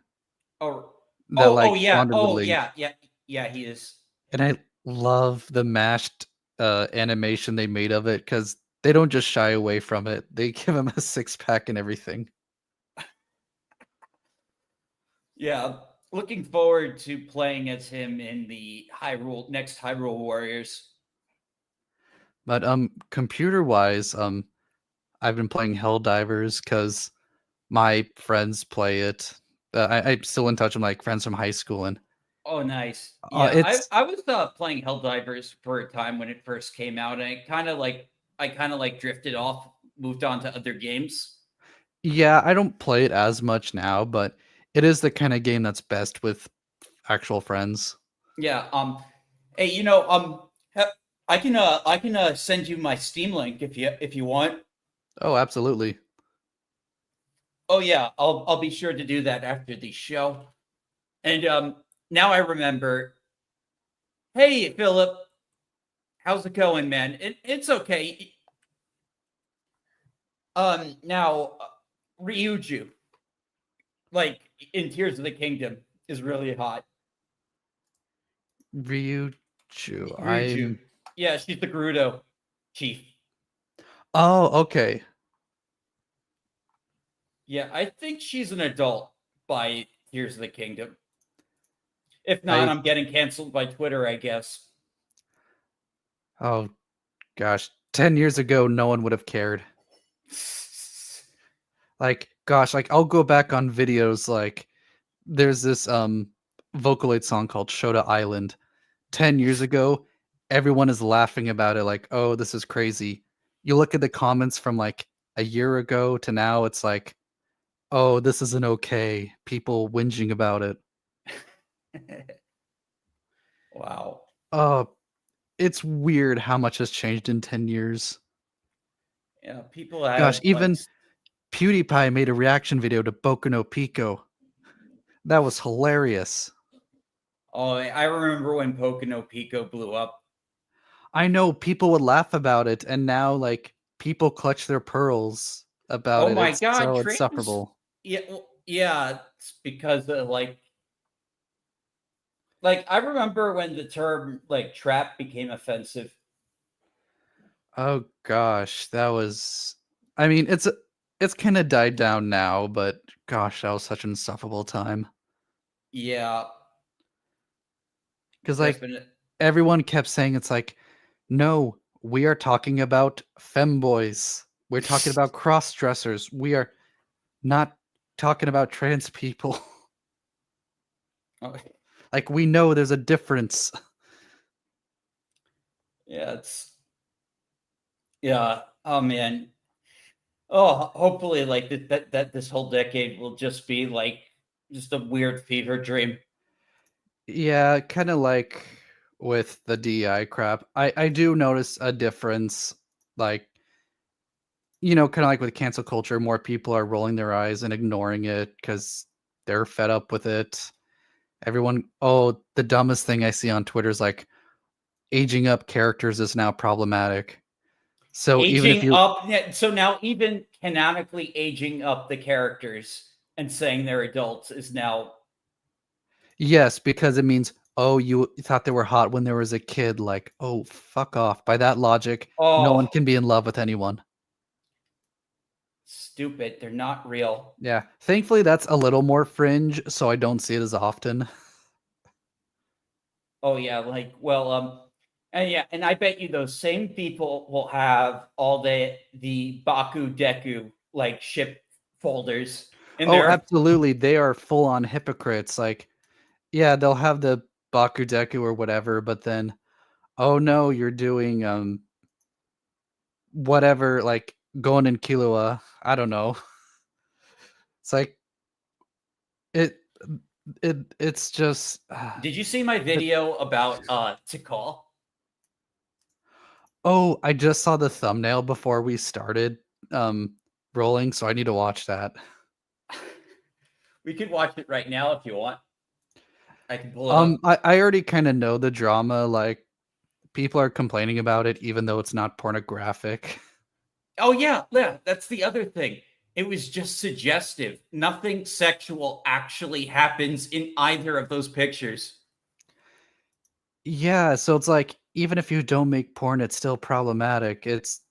Oh, that like yeah. bonded with Oh Link. yeah, yeah, yeah. He is. And I love the mashed animation they made of it because they don't just shy away from it. They give him a 6 pack and everything. Yeah, looking forward to playing as him in the next Hyrule Warriors. But computer wise, I've been playing Helldivers because my friends play it. I'm still in touch with like friends from high school, and Oh, nice. Yeah, it's I was playing Helldivers for a time when it first came out, and I kind of like drifted off, moved on to other games. yeah. I don't play it as much now, but it is the kind of game that's best with actual friends. Yeah. Hey, I can send you my Steam link if you want. Oh, absolutely. Oh yeah, I'll be sure to do that after the show. And now I remember. Hey, Philip, how's it going, man? It's okay. Now Ryuju, like in Tears of the Kingdom, is really hot. Ryuju. Ryuju, yeah, she's the Gerudo chief. Oh, okay. Yeah, I think she's an adult by Tears of the Kingdom. If not, I I'm getting canceled by Twitter, I guess. Oh gosh, 10 years ago, no one would have cared. Like, gosh, like I'll go back on videos. Like, there's this Vocaloid song called Shota Island. 10 years ago, everyone is laughing about it. Like, oh, this is crazy. You look at the comments from like a year ago to now, it's like, oh, this isn't okay. People whinging about it. Wow. Oh, it's weird how much has changed in 10 years. Yeah, people Gosh, have like. even PewDiePie made a reaction video to Boku no Pico. That was hilarious. Oh, I remember when Pocono Pico blew up. I know people would laugh about it, and now like people clutch their pearls about Oh it. my It's God, so trans. insufferable. Yeah, yeah, it's because of like I remember when the term like trap became offensive. Oh gosh, that was. I mean, it's kind of died down now, but gosh, that was such an insufferable time. Yeah, Because like definitely. everyone kept saying it's like, no, we are talking about femboys. We're talking about cross dressers. We are not talking about trans people. Oh, Like, we know there's a difference. yeah, yeah. Oh man. Oh, hopefully, like that this whole decade will just be like just a weird fever dream. Yeah, kind of like with the DI crap. I do notice a difference. Like, kind of like with cancel culture, more people are rolling their eyes and ignoring it because they're fed up with it. Everyone, oh, the dumbest thing I see on Twitter is like aging up characters is now problematic. So even if Aging you, up, yeah, so now even canonically aging up the characters and saying they're adults is now. yes, because it means, oh, you thought they were hot when there was a kid. Like, oh, fuck off. By that logic, no one Oh, can be in love with anyone. stupid. They're not real. Yeah. Thankfully, that's a little more fringe, so I don't see it as often. Oh yeah, like well, and yeah, and I bet you those same people will have all the Baku Deku like ship folders in Oh, there. absolutely. They are full on hypocrites. Like, yeah, they'll have the Bakudeku or whatever, but then, oh no, you're doing whatever, like going in Killua. I don't know. It's like it it's just Did you see my video about Tikal? oh, I just saw the thumbnail before we started rolling, so I need to watch that. We could watch it right now if you want. I can pull it up. I already kind of know the drama, like people are complaining about it even though it's not pornographic. Oh yeah, yeah, that's the other thing. It was just suggestive. Nothing sexual actually happens in either of those pictures. Yeah, so it's like even if you don't make porn, it's still problematic. It's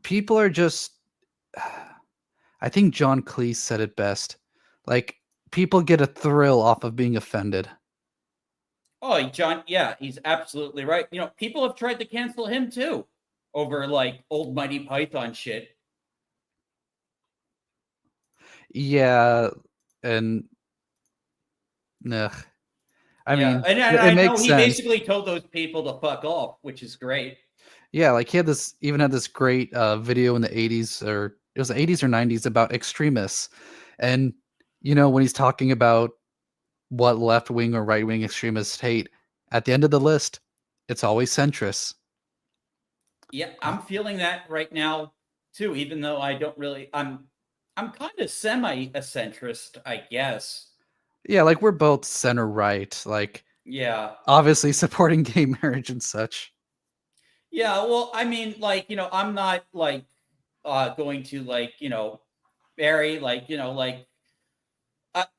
people are just I think John Cleese said it best. Like people get a thrill off of being offended. Oh, John, yeah, he's absolutely right. You know, people have tried to cancel him too over like old Mighty Python shit. Yeah, and ugh. I Yeah, mean, and it I know makes he sense. basically told those people to fuck off, which is great. Yeah, like he had this even had this great video in the 80s or it was the 80s or 90s about extremists. And when he's talking about what left wing or right wing extremists hate, at the end of the list, it's always centrists. Yeah, I'm feeling that right now too, even though I don't really I'm kind of semi a centrist, I guess. Yeah, like we're both center right, like Yeah. obviously supporting gay marriage and such. Yeah, well, I mean, like, I'm not like going to like, marry like, like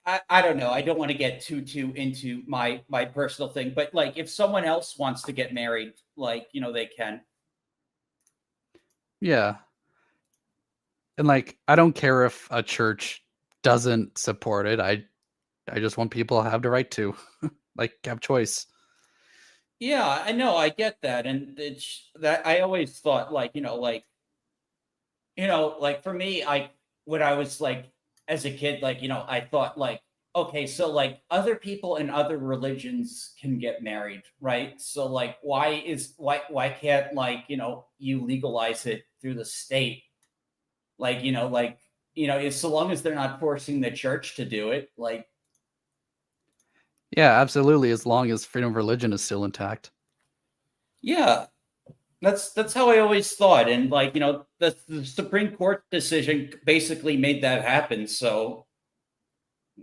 I don't know. I don't want to get too into my personal thing, but like if someone else wants to get married, like, they can. Yeah. And like I don't care if a church doesn't support it. I just want people to have the right to like have choice. Yeah, I know, I get that. And it's that I always thought like, like for me, I when I was like as a kid, like, I thought like, okay, so like other people in other religions can get married, right? So like why can't like, you legalize it through the state? Like, so long as they're not forcing the church to do it, like Yeah, absolutely, as long as freedom of religion is still intact. yeah, that's how I always thought. And like, the Supreme Court decision basically made that happen. So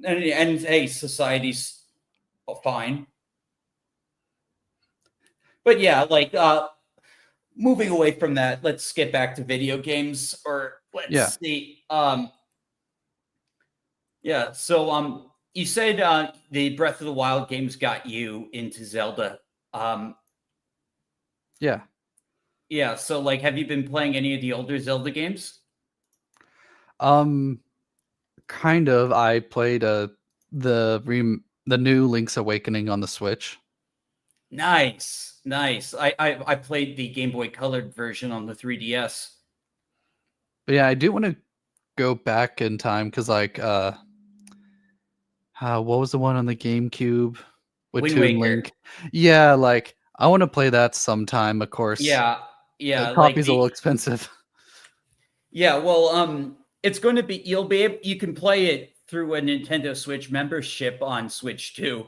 and hey, society's fine. But yeah, like moving away from that, let's get back to video games or Yeah. let's see. Yeah, so you said the Breath of the Wild games got you into Zelda. Um Yeah. yeah, so like have you been playing any of the older Zelda games? Um kind of I played the new Link's Awakening on the Switch. Nice, nice. I played the Game Boy Colored version on the 3DS. But yeah, I do want to go back in time because what was the one on the GameCube with Wind Toon Waker. Link? Yeah, like I want to play that sometime. Of course, Yeah, the yeah, like copy's a little expensive. yeah. Well, it's going to be you can play it through a Nintendo Switch membership on Switch 2.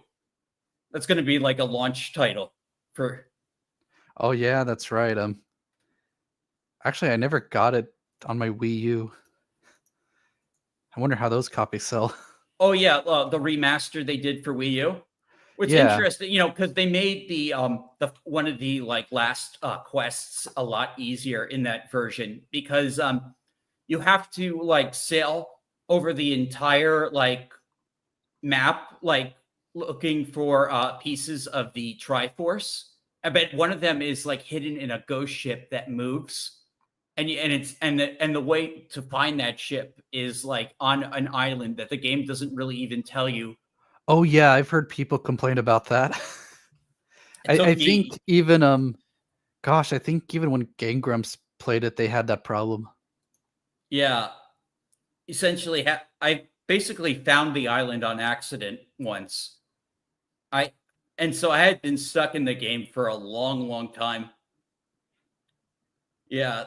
That's going to be like a launch title for. Oh yeah, that's right. Actually, I never got it on my Wii U. I wonder how those copies sell. Oh yeah, the remaster they did for Wii U. What's Yeah. interesting, because they made the one of the like last quests a lot easier in that version because you have to like sail over the entire like map, like looking for pieces of the Triforce. I bet one of them is like hidden in a ghost ship that moves. And the way to find that ship is like on an island that the game doesn't really even tell you. Oh yeah, I've heard people complain about that. It I took think me, even gosh, I think even when Game Grumps played it, they had that problem. yeah, essentially, I basically found the island on accident once. I and so I had been stuck in the game for a long, long time. Yeah,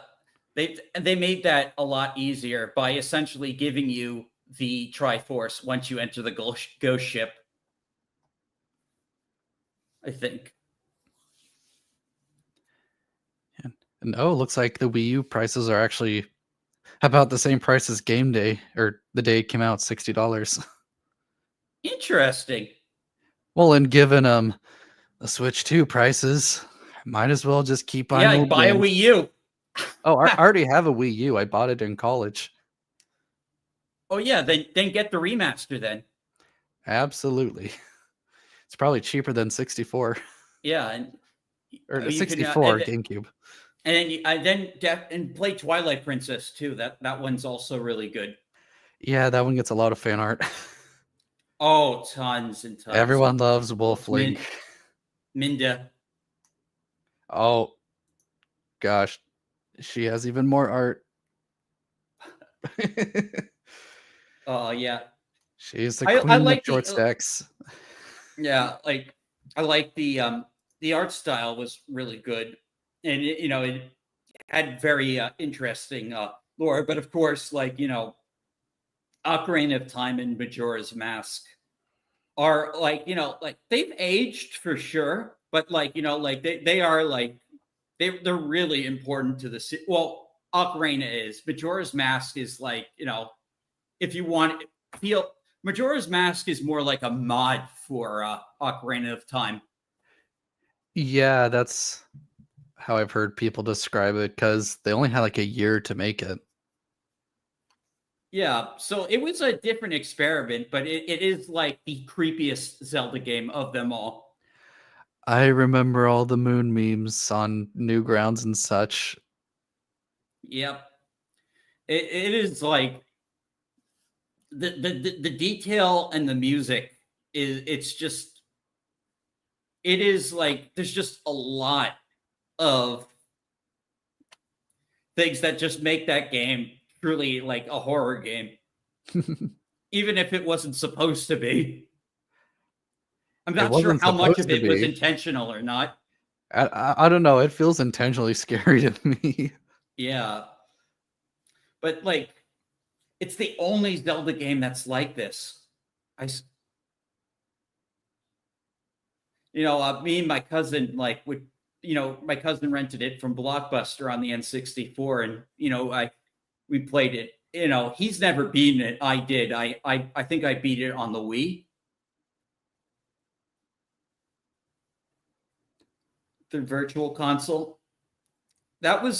they made that a lot easier by essentially giving you the Triforce once you enter the ghost ship. I think. And oh, looks like the Wii U prices are actually about the same price as game day or the day it came out, $60. Interesting. Well, and given the Switch 2 prices, might as well just keep buying Yeah, old buy a games. Wii U. Oh, I already have a Wii U. I bought it in college. Oh yeah, then get the remaster then. Absolutely. It's probably cheaper than 64 Yeah, and or you can 64 GameCube. and then and play Twilight Princess too. That one's also really good. Yeah, that one gets a lot of fan art. Oh, tons and tons. Everyone loves Wolf Link. Minda. Oh gosh, she has even more art. Oh yeah. She's the I queen of like short the stacks. yeah, like I like the art style was really good. And it had very interesting lore, but of course like, Ocarina of Time and Majora's Mask are like, like they've aged for sure, but like, like they are like they're really important to the well, Ocarina is. Majora's Mask is like, if you want feel Majora's Mask is more like a mod for Ocarina of Time. Yeah, that's how I've heard people describe it because they only had like a year to make it. Yeah, so it was a different experiment, but it is like the creepiest Zelda game of them all. I remember all the moon memes on Newgrounds and such. Yep. It is like the detail and the music it is like there's just a lot of things that just make that game truly like a horror game, even if it wasn't supposed to be. I'm It not sure wasn't how much supposed of to it was be. intentional or not. I don't know. It feels intentionally scary to me. Yeah. But like, it's the only Zelda game that's like this. Me and my cousin like would, my cousin rented it from Blockbuster on the N64, and we played it. He's never beaten it. I did. I think I beat it on the Wii. The virtual console. That was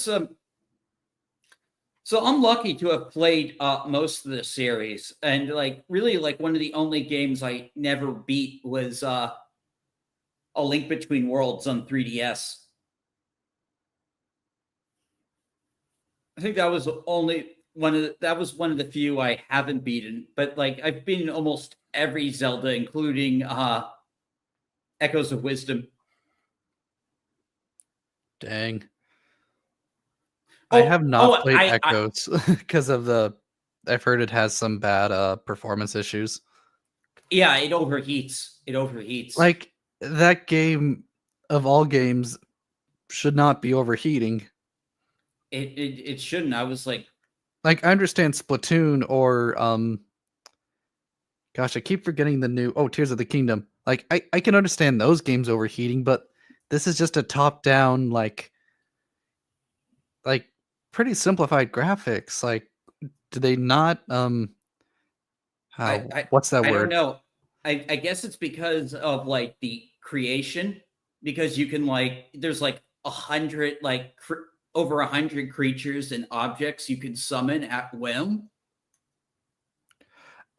so I'm lucky to have played most of the series, and like really like one of the only games I never beat was A Link Between Worlds on 3DS. I think that was one of the few I haven't beaten, but like I've beaten almost every Zelda, including Echoes of Wisdom. Dang. I have not played I Echoes because of the. I've heard it has some bad performance issues. yeah, it overheats. It overheats. Like that game of all games should not be overheating. It shouldn't. I was like, Like I understand Splatoon or gosh, I keep forgetting the new Tears of the Kingdom. Like I can understand those games overheating, but this is just a top-down like pretty simplified graphics. Like do they not how I what's that I don't word? know. I guess it's because of like the creation, because you can like there's like 100 like over 100 creatures and objects you can summon at whim.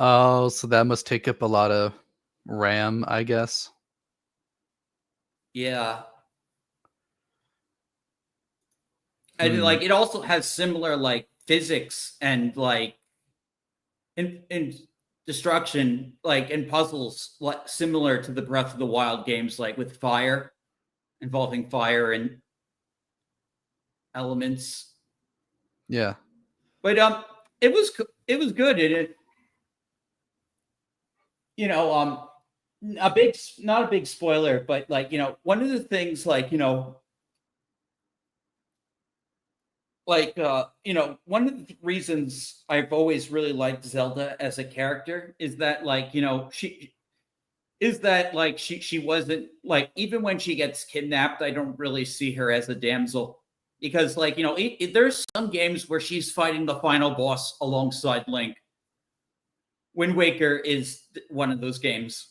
Oh, so that must take up a lot of RAM, I guess. Yeah. And Hmm. like it also has similar like physics and like in destruction like in puzzles like similar to the Breath of the Wild games, like with fire, involving fire and elements. Yeah. But it was good. It you know a big, not a big spoiler, but like one of the things like one of the reasons I've always really liked Zelda as a character is that like she wasn't like, even when she gets kidnapped, I don't really see her as a damsel, because like there's some games where she's fighting the final boss alongside Link. Wind Waker is one of those games.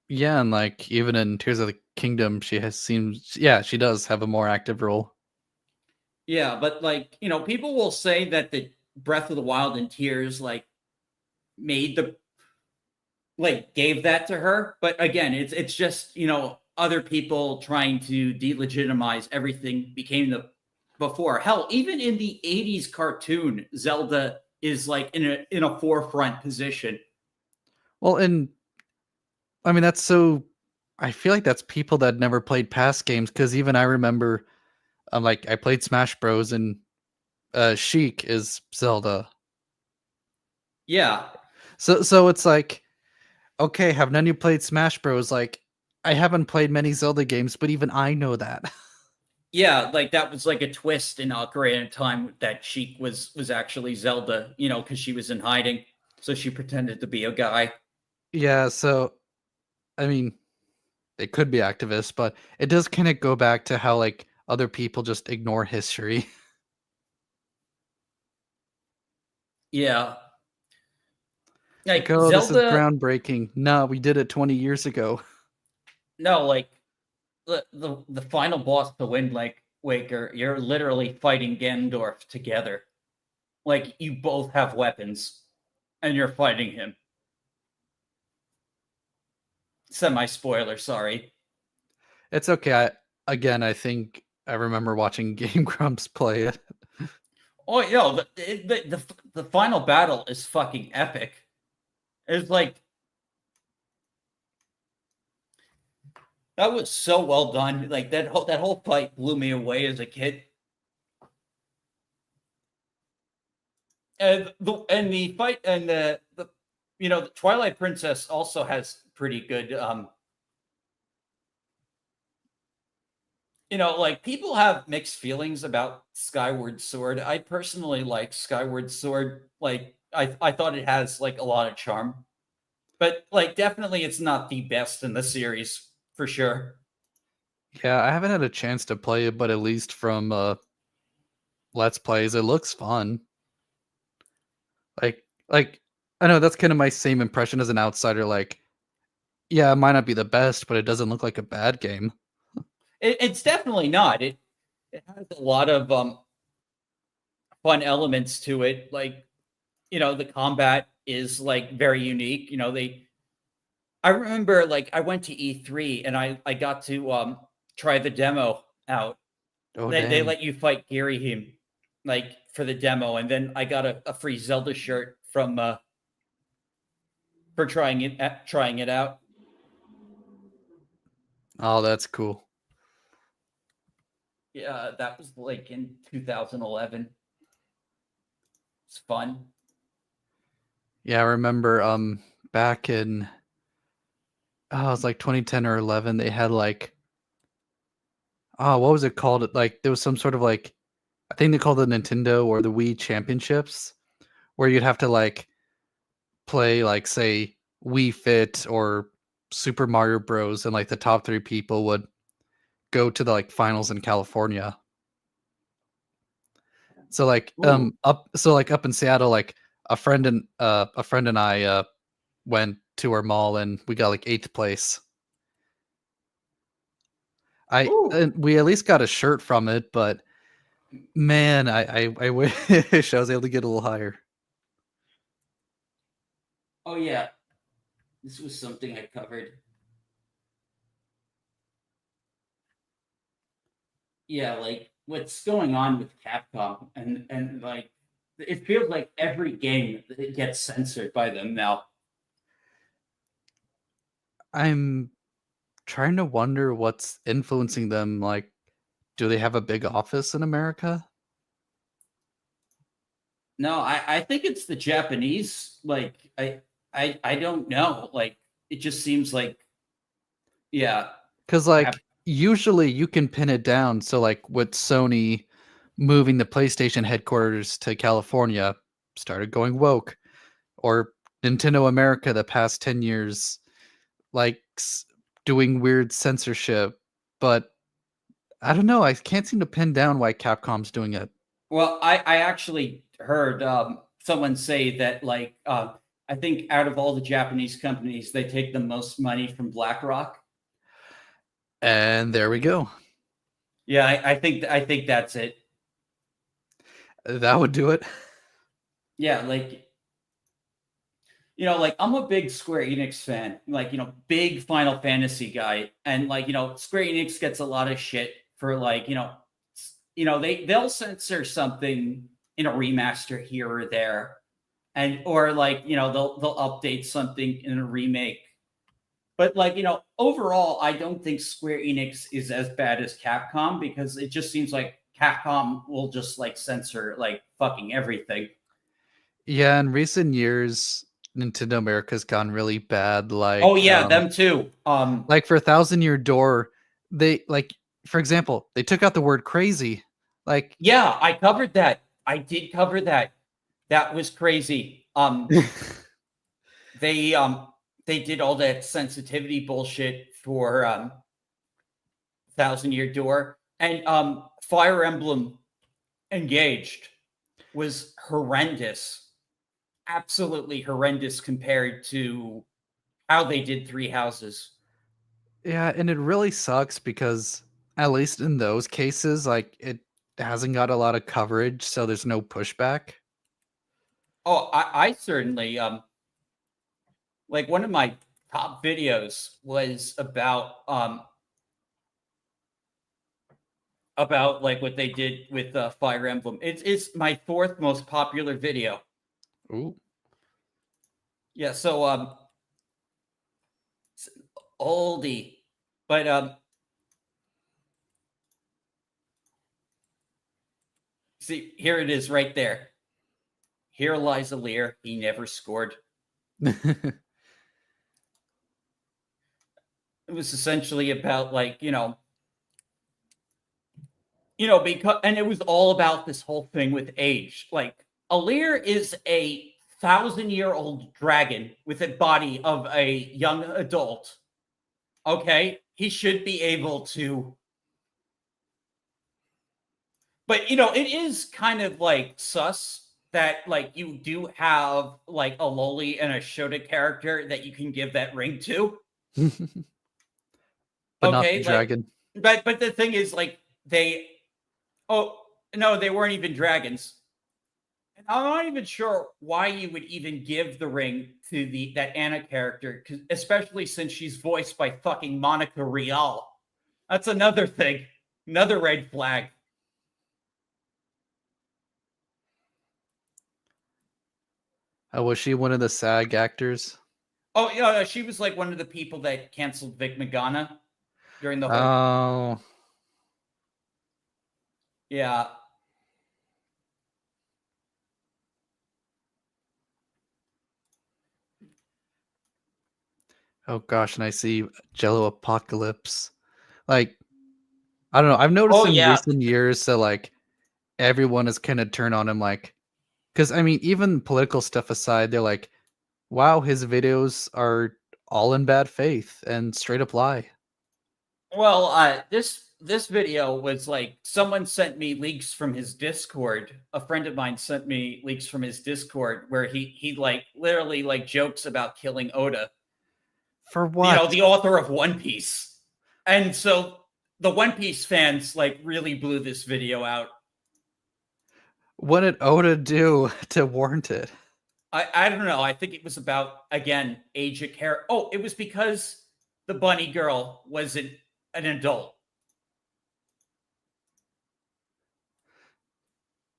Yeah, and like even in Tears of the Kingdom, she does have a more active role. Yeah, but like people will say that the Breath of the Wild and Tears like made the like gave that to her, but again, it's just other people trying to delegitimize everything became the before. Hell, even in the 80s cartoon, Zelda is like in a forefront position. Well, and I mean I feel like that's people that never played past games because even I remember like I played Smash Bros and Sheik is Zelda. Yeah. So it's like, okay, have none of you played Smash Bros? Like I haven't played many Zelda games, but even I know that. Yeah, like that was like a twist in Ocarina of Time, that Sheik was actually Zelda, because she was in hiding, so she pretended to be a guy. Yeah, so I mean, it could be activists, but it does kind of go back to how like other people just ignore history. Yeah, Like, like oh, this is Zelda. groundbreaking. No, we did it 20 years ago. No, like the final boss to Wind Waker, you're literally fighting Ganondorf together. Like you both have weapons, and you're fighting him. Semi spoiler, sorry. It's okay. I think I remember watching Game Grumps play it. Oh, the final battle is fucking epic. It's like that was so well done. Like that whole fight blew me away as a kid. And the fight and the the Twilight Princess also has pretty good like people have mixed feelings about Skyward Sword. I personally like Skyward Sword. Like I thought it has like a lot of charm. But like definitely it's not the best in the series for sure. Yeah, I haven't had a chance to play it, but at least from Let's Plays, it looks fun. Like I know that's kind of my same impression as an outsider. Like, yeah, it might not be the best, but it doesn't look like a bad game. It's definitely not. It has a lot of fun elements to it. Like, the combat is like very unique. I remember like I went to E3 and I got to try the demo out. Oh They dang. let you fight Girihim like for the demo, and then I got a free Zelda shirt from for trying it out. Oh, that's cool. Yeah, that was like in 2011. It's fun. Yeah, I remember back in it was like 2010 or 11, they had like what was it called? Like there was some sort of like I think they called it Nintendo or the Wii Championships where you'd have to like play like say Wii Fit or Super Mario Bros. And like the top 3 people would go to the like finals in California. So like Ooh. up in Seattle, like a friend and I went to our mall and we got like 8th place. Ooh. We at least got a shirt from it, but man, I wish I was able to get a little higher. Oh yeah, this was something I covered. Yeah, like what's going on with Capcom, and like it feels like every game it gets censored by them now. I'm trying to wonder what's influencing them. Like, do they have a big office in America? No, I think it's the Japanese. Like I don't know. Like it just seems like yeah. Because Cap- like usually you can pin it down. So like with Sony moving the PlayStation headquarters to California, started going woke, or Nintendo America the past 10 years, like doing weird censorship. But I don't know. I can't seem to pin down why Capcom's doing it. Well, I actually heard someone say that like I think out of all the Japanese companies, they take the most money from BlackRock. And there we go. Yeah, I think that's it. That would do it. Yeah, like like I'm a big Square Enix fan, like big Final Fantasy guy, and like Square Enix gets a lot of shit for like they'll censor something in a remaster here or there, and or like they'll update something in a remake. But like overall, I don't think Square Enix is as bad as Capcom because it just seems like Capcom will just like censor like fucking everything. Yeah, in recent years, Nintendo America's gone really bad. Oh yeah, them too. Like for Thousand Year Door, they like, for example, they took out the word crazy. Like, Yeah, I covered that. I did cover that. That was crazy. They they did all that sensitivity bullshit for Thousand Year Door, and Fire Emblem Engaged was horrendous, absolutely horrendous compared to how they did Three Houses. yeah, and it really sucks because at least in those cases, like it hasn't got a lot of coverage, so there's no pushback. Oh, I certainly like one of my top videos was about like what they did with Fire Emblem. It's my fourth most popular video. Ooh. Yeah, so it's oldie, but see here it is right there. Here lies a Lear. He never scored. It was essentially about like because and it was all about this whole thing with age. Like Alir is a 1,000-year-old dragon with a body of a young adult. Okay, he should be able to. But it is kind of like sus that like you do have like a Loli and a Shota character that you can give that ring to. But not the Okay, like dragon. but the thing is like they oh no, they weren't even dragons. And I'm not even sure why you would even give the ring to that Anna character, especially since she's voiced by fucking Monica Rial. That's another thing, another red flag. Was she one of the SAG actors? Oh yeah, she was like one of the people that canceled Vic Magana during the whole. Oh, Yeah. Oh gosh, and I see Jello Apocalypse. Like, I don't know. I've noticed Oh in yeah. recent years that like everyone is kind of turned on him, like, because I mean, even political stuff aside, they're like, wow, his videos are all in bad faith and straight up lie. Well, this video was like someone sent me leaks from his Discord. A friend of mine sent me leaks from his Discord where he like literally like jokes about killing Oda. For You know, what? the author of One Piece. And so the One Piece fans like really blew this video out. What did Oda do to warrant it? I don't know. I think it was about again age of care. Oh, it was because the bunny girl was an adult.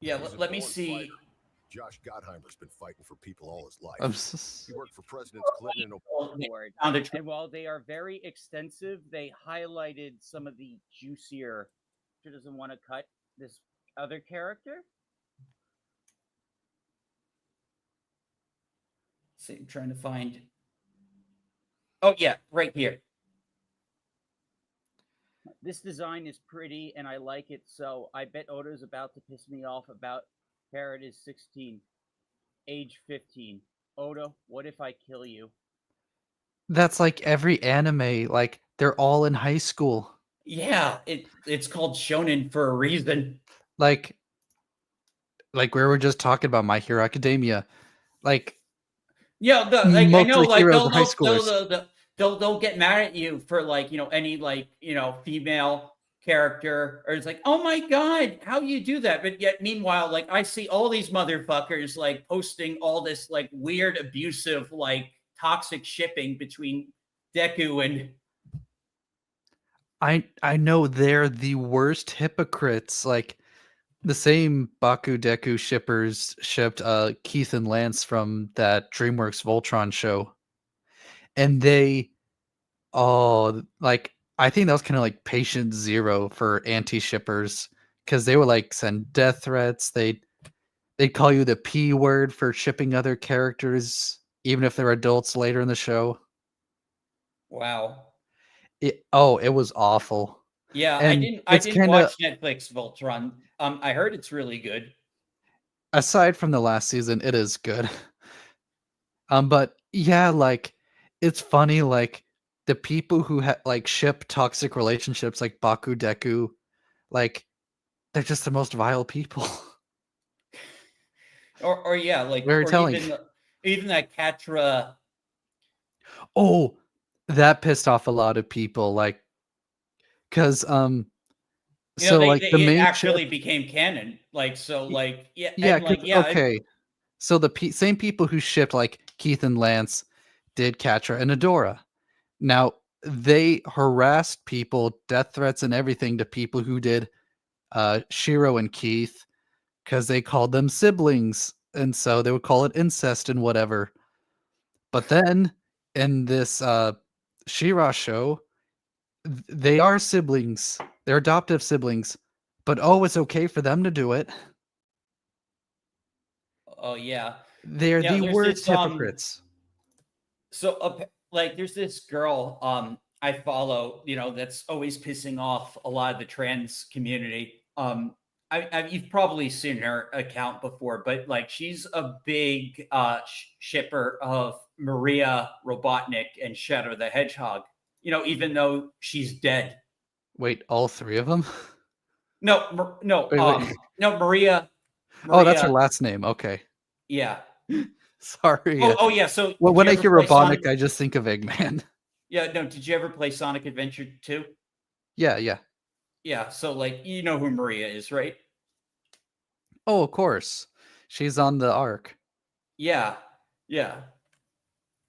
Yeah, He's a let me born see. fighter. Josh Gottheimer's been fighting for people all his life. I'm s- He worked for Presidents Clinton and Obama. Board. And while they are very extensive, they highlighted some of the juicier. She doesn't want to cut this other character. See, I'm trying to find. Oh yeah, right here. This design is pretty, and I like it. So I bet Oda's about to piss me off about. Parrot is 16, age 15. Oda, what if I kill you? That's like every anime. Like they're all in high school. Yeah, it's called shonen for a reason. Like we were just talking about My Hero Academia. Like Yeah, I most know, of the like heroes are high schoolers. they'll get mad at you for like any like female character, or it's like, oh my god, how you do that? But yet meanwhile, like I see all these motherfuckers like posting all this like weird, abusive, like toxic shipping between Deku and I know they're the worst hypocrites. Like the same Baku Deku shippers shipped Keith and Lance from that DreamWorks Voltron show. And they like I think that was kind of like patient zero for anti-shippers because they would like send death threats. They'd call you the P word for shipping other characters, even if they're adults later in the show. wow. It was awful. Yeah, And I it's didn't kind of watch Netflix Voltron. I heard it's really good. aside from the last season, it is good. But yeah, like it's funny, like the people who like ship toxic relationships, like Baku Deku, like they're just the most vile people. Or yeah, like Very or telling. even that Katra. Oh, that pissed off a lot of people, like because so like the It main ship, actually became canon. Like so, like yeah, yeah, and because like yeah, okay, so the same people who shipped like Keith and Lance did Catra and Adora. Now they harassed people, death threats and everything to people who did Shiro and Keith because they called them siblings, and so they would call it incest and whatever. But then in this Shira show, they are siblings. They're adoptive siblings. But oh, it's okay for them to do it. oh yeah, They're yeah. the There's worst this hypocrites. so like there's this girl I follow, that's always pissing off a lot of the trans community. You've probably seen her account before, but like she's a big shipper of Maria Robotnik and Shadow the Hedgehog. Even though she's dead. Wait, all three of them? No, Wait. no, Maria. Oh, that's her Maria, last name. Okay. yeah. Sorry. Oh, yeah. So Well, did when you I ever hear play Robotnik, Sonic? I just think of Eggman. Yeah, no. Did you ever play Sonic Adventure 2? Yeah. Yeah. So like, you know who Maria is, right? Oh, of course. She's on the arc. Yeah, yeah.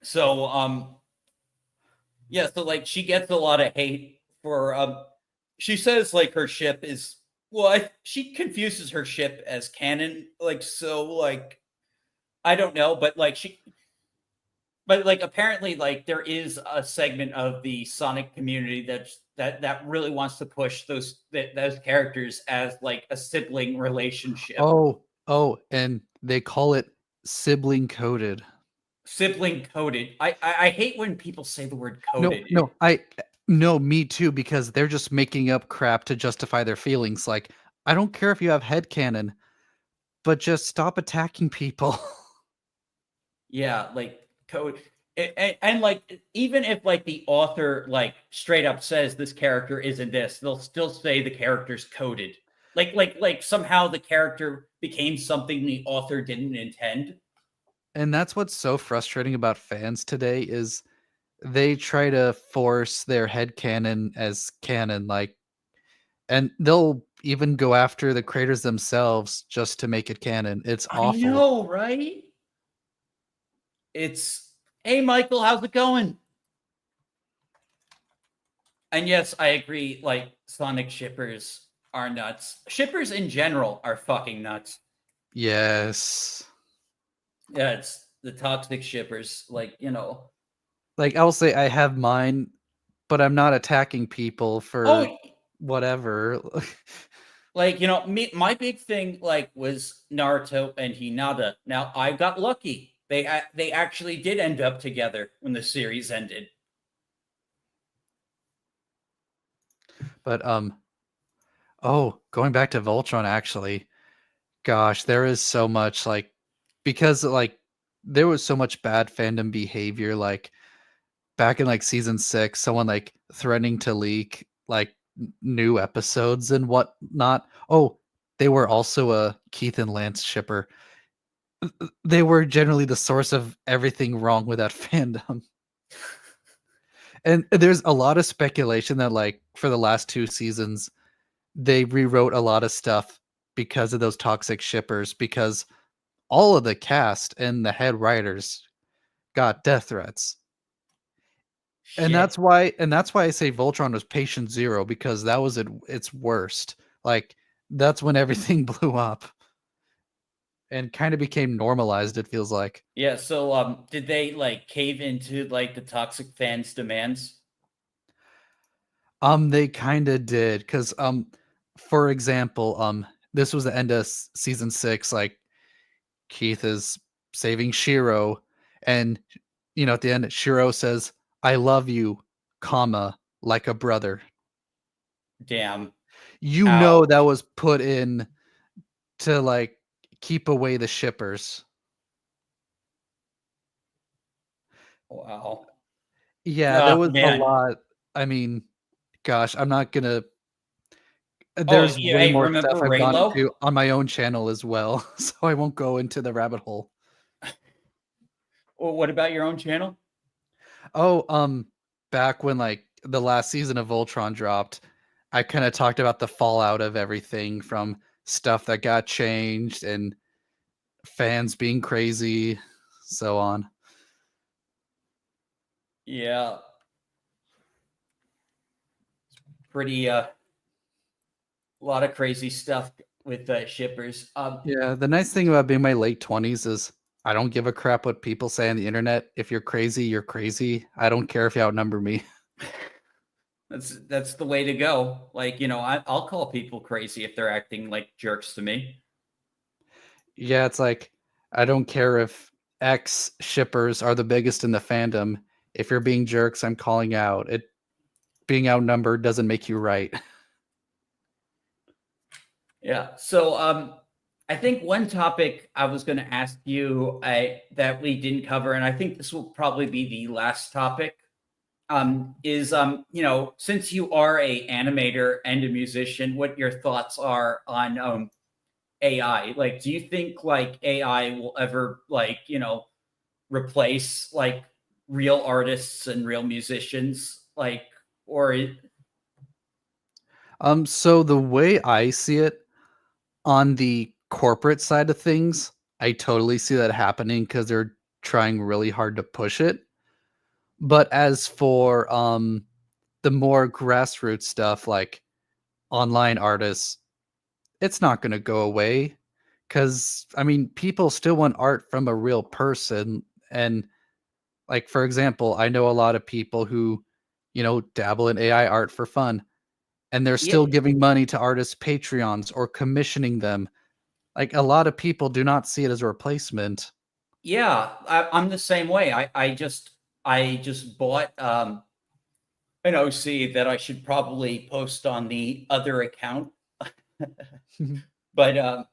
So yeah. So like, she gets a lot of hate for She says like her ship is she confuses her ship as canon. Like so, like I don't know, but like But like apparently, like there is a segment of the Sonic community that really wants to push those characters as like a sibling relationship. And they call it sibling coded. Sibling coded. I hate when people say the word coded. No, me too, because they're just making up crap to justify their feelings. Like, I don't care if you have headcanon, but just stop attacking people. Yeah, like code. And like even if like the author like straight up says this character isn't this, they'll still say the character's coded. Like somehow the character became something the author didn't intend. And that's what's so frustrating about fans today is they try to force their headcanon as canon, like, and they'll even go after the creators themselves just to make it canon. It's I awful. know, right? It's hey Michael, how's it going? And yes, I agree, like Sonic shippers are nuts. Shippers in general are fucking nuts. Yes. Yeah, it's the toxic shippers, like, you know. Like, I'll say I have mine, but I'm not attacking people for Oh, whatever. like, you know, my big thing like was Naruto and Hinata. Now, I got lucky. They actually did end up together when the series ended. But going back to Voltron, actually, gosh, there is so much, like, because like there was so much bad fandom behavior, like back in like season 6, someone like threatening to leak like new episodes and whatnot. Oh, they were also a Keith and Lance shipper. They were generally the source of everything wrong with that fandom. And there's a lot of speculation that like for the last 2 seasons they rewrote a lot of stuff because of those toxic shippers, because all of the cast and the head writers got death threats. And Shit. that's why I say Voltron was patient zero, because that was its worst. Like, that's when everything blew up and kind of became normalized, it feels like. Yeah, so did they like cave into like the toxic fans' demands? They kind of did, because for example, this was the end of season 6. Like, Keith is saving Shiro, and at the end, Shiro says, "I love you, comma, like a brother." Damn. That Ouch. was put in to like keep away the shippers. Wow. Yeah, there Oh was a man. lot. I mean, gosh, I'm not gonna. Oh, There's yeah, way hey, more remember stuff I've gone Raylo? into on my own channel as well, so I won't go into the rabbit hole. Well, what about your own channel? Oh, back when like the last season of Voltron dropped, I kind of talked about the fallout of everything from stuff that got changed and fans being crazy, so on. Yeah. Pretty a lot of crazy stuff with shippers. Yeah, the nice thing about being my late 20s is I don't give a crap what people say on the internet. If you're crazy, you're crazy. I don't care if you outnumber me. That's the way to go. Like, you know, I'll call people crazy if they're acting like jerks to me. Yeah, it's like I don't care if X shippers are the biggest in the fandom. If you're being jerks, I'm calling out. It being outnumbered doesn't make you right. Yeah. So I think one topic I was going to ask you that we didn't cover, and I think this will probably be the last topic, is you know, since you are a animator and a musician, what your thoughts are on AI. Like, do you think like AI will ever like, you know, replace like real artists and real musicians? Like, or So the way I see it on the corporate side of things, I totally see that happening because they're trying really hard to push it. But as for the more grassroots stuff like online artists, it's not going to go away, because I mean people still want art from a real person, and Like, for example, I know a lot of people who, dabble in AI art for fun, and they're Yeah, still giving money to artists' Patreons or commissioning them. Like, a lot of people do not see it as a replacement. yeah, I'm the same way. I just bought an OC that I should probably post on the other account. But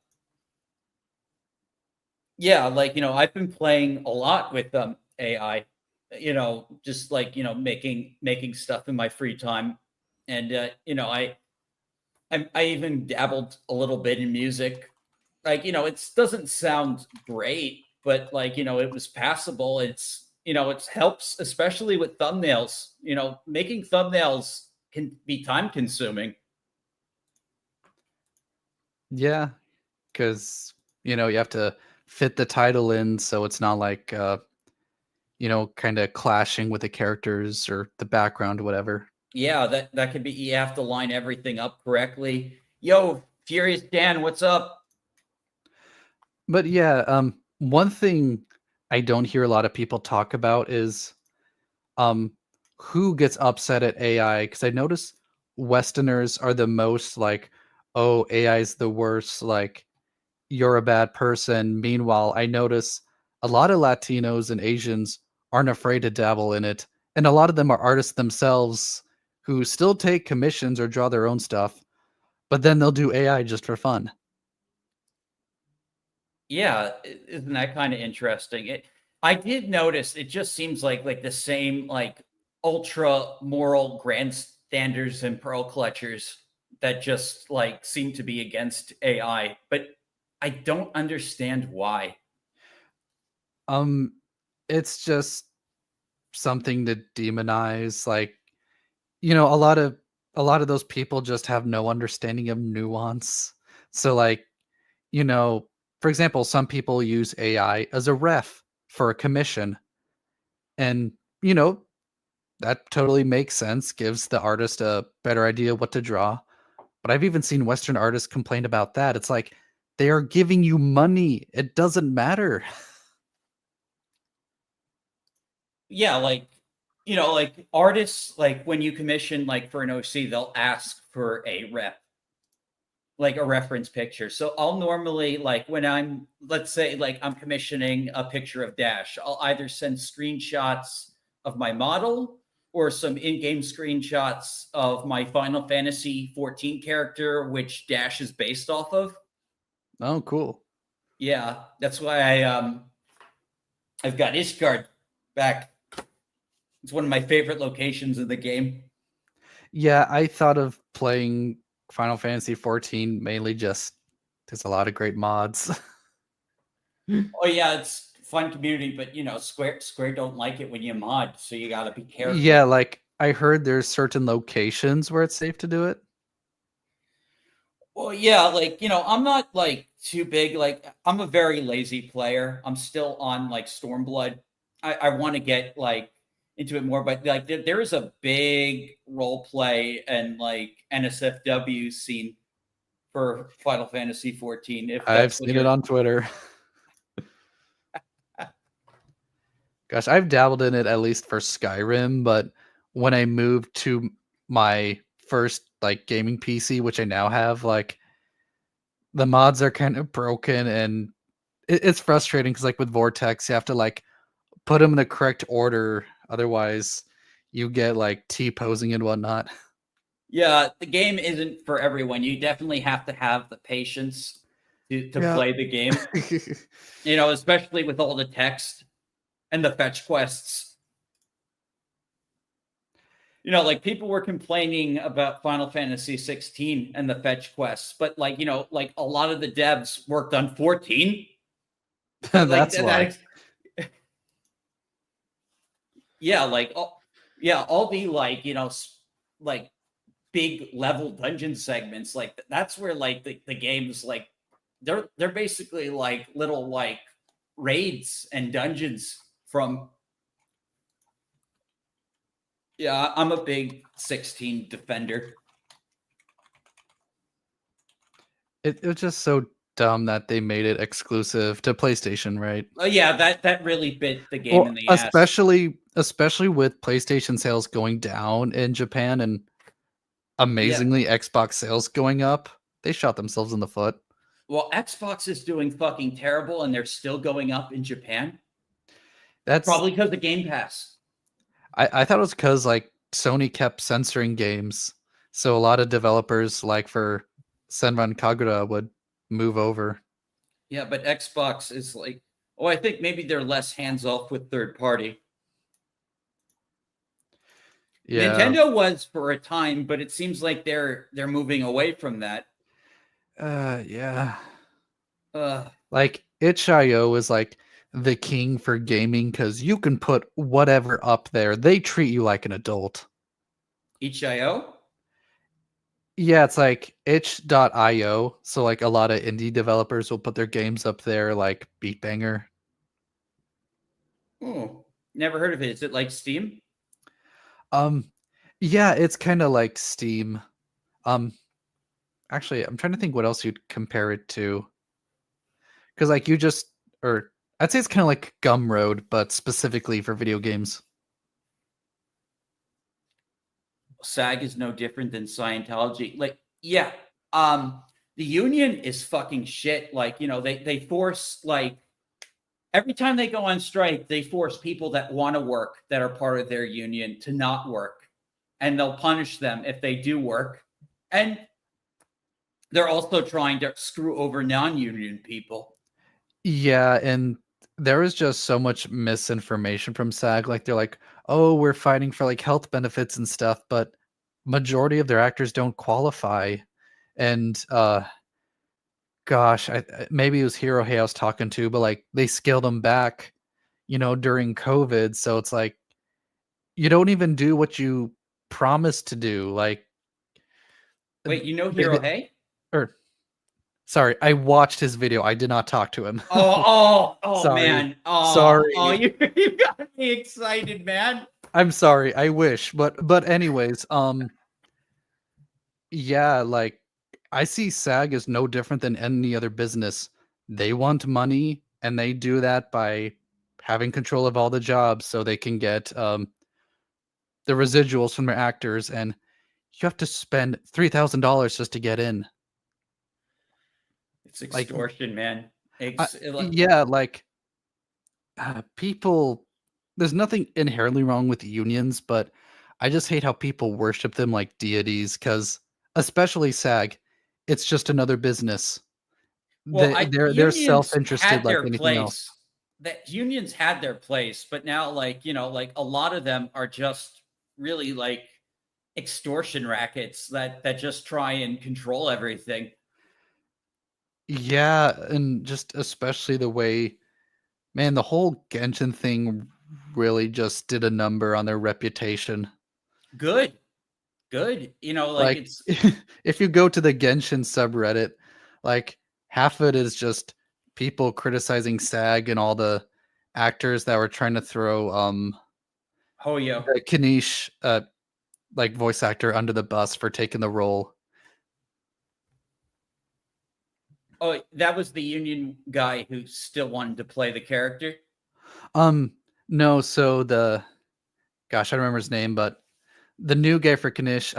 yeah, like I've been playing a lot with AI. Just like making stuff in my free time, and I even dabbled a little bit in music. Like it doesn't sound great, but like it was passable. It helps, especially with thumbnails. Making thumbnails can be time consuming. Yeah, because, you have to fit the title in so it's not like, kind of clashing with the characters or the background, whatever. Yeah, that could be. You have to line everything up correctly. Yo, Furious Dan, what's up? But yeah, one thing I don't hear a lot of people talk about is um who gets upset at AI, because I notice Westerners are the most like, oh, AI is the worst, like you're a bad person. Meanwhile, I notice a lot of Latinos and Asians aren't afraid to dabble in it, and a lot of them are artists themselves who still take commissions or draw their own stuff, but then they'll do AI just for fun. Yeah, isn't that kind of interesting? I did notice it just seems like the same like ultra moral grandstanders and pearl clutchers that just like seem to be against AI, but I don't understand why. Um, it's just something to demonize. Like, a lot of those people just have no understanding of nuance. So, like, you know, for example, some people use AI as a ref for a commission, and you know that totally makes sense. Gives the artist a better idea what to draw. But I've even seen Western artists complain about that. It's like they are giving you money. It doesn't matter. Yeah, like artists, like when you commission like for an OC, they'll ask for a rep, like a reference picture. So I'll normally like when let's say like I'm commissioning a picture of Dash, I'll either send screenshots of my model or some in-game screenshots of my Final Fantasy 14 character, which Dash is based off of. Oh, cool. Yeah, that's why I've got Ishgard back. It's one of my favorite locations in the game. Yeah, I thought of playing Final Fantasy 14 mainly just there's a lot of great mods. Oh yeah, it's fun community, but Square don't like it when you mod, so you got to be careful. Yeah, like I heard there's certain locations where it's safe to do it. Well, yeah, like I'm not like too big. Like I'm a very lazy player. I'm still on like Stormblood. I want to get like into it more, but like there is a big role play and like NSFW scene for Final Fantasy 14. If I've that's what seen it you're. on Twitter. Gosh, I've dabbled in it at least for Skyrim, but when I moved to my first like gaming PC, which I now have, like the mods are kind of broken, and it's frustrating because like with Vortex, you have to like put them in the correct order, otherwise you get like T posing and whatnot. Yeah, the game isn't for everyone. You definitely have to have the patience to Yeah. play the game. Especially with all the text and the fetch quests. Like people were complaining about Final Fantasy 16 and the fetch quests, but like a lot of the devs worked on 14. Like That's why. Yeah, like all the like like big level dungeon segments, like that's where like the game's like they're basically like little like raids and dungeons from. Yeah, I'm a big 16 defender. It was just so dumb that they made it exclusive to PlayStation, right? Oh yeah, that really bit the game in the ass. Especially with PlayStation sales going down in Japan and amazingly Xbox sales going up, they shot themselves in the foot. Well, Xbox is doing fucking terrible, and they're still going up in Japan. That's Probably because of Game Pass. I thought it was because like Sony kept censoring games, so a lot of developers like for Senran Kagura would move over. Yeah, but Xbox is like, oh, I think maybe they're less hands off with third party. Yeah, Nintendo was for a time, but it seems like they're moving away from that. yeah. Uh, Like itch.io is like the king for gaming because you can put whatever up there. They treat you like an adult. itch.io? Yeah, it's like itch.io. So like a lot of indie developers will put their games up there, like Beatbanger. Oh, never heard of it. Is it like Steam? Yeah, it's kind of like Steam. Actually, I'm trying to think what else you'd compare it to. Because like or I'd say it's kind of like Gumroad, but specifically for video games. SAG is no different than Scientology. Like, yeah, the union is fucking shit. Like, they force like every time they go on strike, they force people that want to work that are part of their union to not work, and they'll punish them if they do work. And they're also trying to screw over non-union people. Yeah, and there is just so much misinformation from SAG. Like they're like, "Oh, we're fighting for like health benefits and stuff," but majority of their actors don't qualify. And gosh, maybe it was Hirohei I was talking to, but like they scaled them back, during COVID. So it's like you don't even do what you promised to do. Like, Wait, they- they- Hirohei? or sorry, I watched his video. I did not talk to him. Oh, Sorry. man. Oh, Sorry. Oh, you got me excited, man. I'm sorry. I wish, but anyways, yeah, like I see SAG as no different than any other business. They want money, and they do that by having control of all the jobs, so they can get the residuals from their actors, and you have to spend $3,000 just to get in. It's extortion, man. Yeah, like people. There's nothing inherently wrong with unions, but I just hate how people worship them like deities. Because especially SAG, it's just another business. Well, They're unions self-interested had like their anything else. place. That unions had their place, but now, like, like a lot of them are just really like extortion rackets that just try and control everything. Yeah, and just especially the way, man, the whole Genshin thing really just did a number on their reputation. Good, good. Like Like, it's if you go to the Genshin subreddit, like half of it is just people criticizing SAG and all the actors that were trying to throw Hoyo. the Kanish like voice actor under the bus for taking the role. Oh, that was the union guy who still wanted to play the character. No, so gosh, I don't remember his name, but the new guy for Kanish,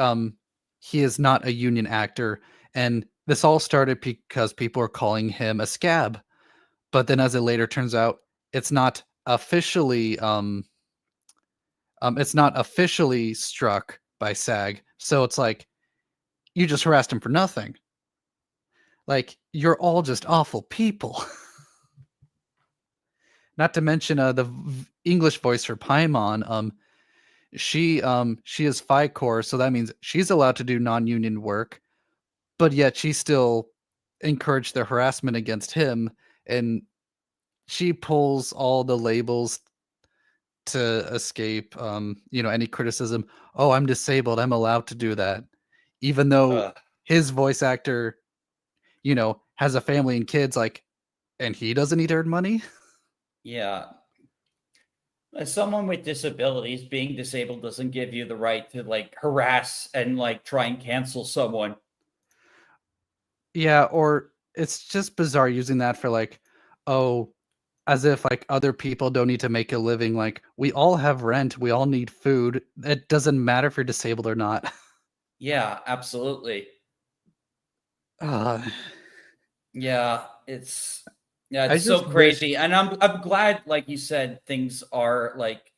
he is not a union actor, and this all started because people are calling him a scab. But then, as it later turns out, it's not officially struck by SAG. So it's like you just harassed him for nothing. Like you're all just awful people. Not to mention the English voice for Paimon. She is FICOR, so that means she's allowed to do non-union work, but yet she still encouraged the harassment against him, and she pulls all the labels to escape any criticism. Oh, I'm disabled, I'm allowed to do that, even though his voice actor has a family and kids, like, and he doesn't need to earn money. Yeah. As someone with disabilities, being disabled doesn't give you the right to like harass and like try and cancel someone. Yeah, or it's just bizarre using that for like, oh, as if like other people don't need to make a living. Like we all have rent, we all need food. It doesn't matter if you're disabled or not. Yeah, absolutely. Uh, Yeah, it's yeah, I it's so just wish, crazy, and I'm glad, like you said, things are like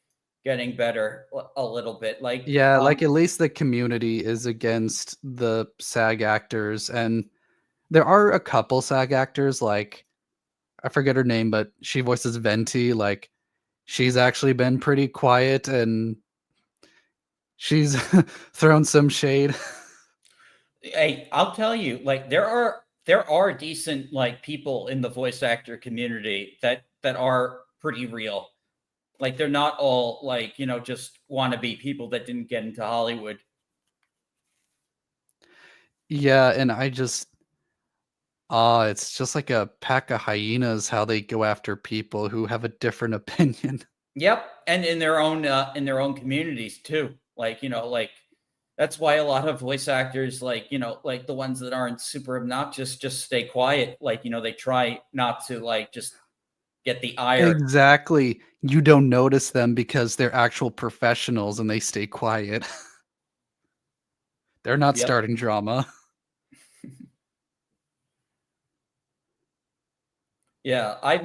getting better a little bit. Like, yeah, like at least the community is against the SAG actors, and there are a couple SAG actors, like I forget her name, but she voices Venti. Like she's actually been pretty quiet and she's thrown some shade. hey, I'll tell you, like there are decent like people in the voice actor community that are pretty real. Like they're not all like just wannabe people that didn't get into Hollywood. Yeah, and I just it's just like a pack of hyenas how they go after people who have a different opinion. Yep, and in their own communities too. Like like that's why a lot of voice actors, like like the ones that aren't super obnoxious, just stay quiet. Like they try not to like just get the ire. Exactly. You don't notice them because they're actual professionals and they stay quiet. They're not Yep. starting drama. Yeah, I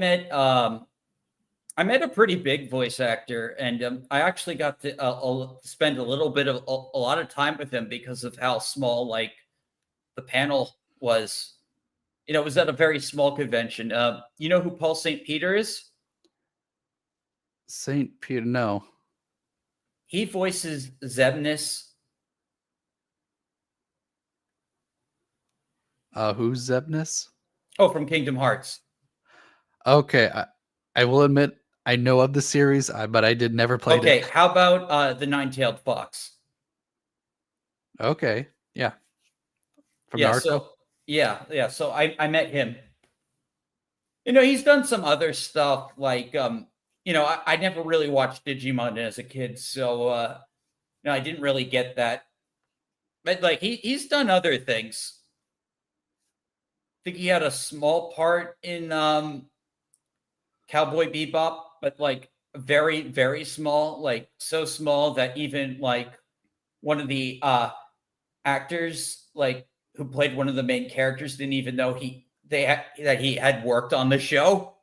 met a pretty big voice actor, and I actually got to spend a little bit of a lot of time with him because of how small like the panel was. It was at a very small convention. You know who Paul St. Peter is? Saint Peter, no. He voices Zebnis. Who's Zebnus? Oh, from Kingdom Hearts. Okay, I will admit I know of the series, but I did never played it. Okay, how about the Nine-Tailed Fox? Okay, yeah, from Yeah, Naruto. so yeah. So I met him. He's done some other stuff like I never really watched Digimon as a kid, so I didn't really get that. But like he's done other things. I think he had a small part in Cowboy Bebop, but like very, very small, like so small that even like one of the actors like who played one of the main characters didn't even know that he had worked on the show.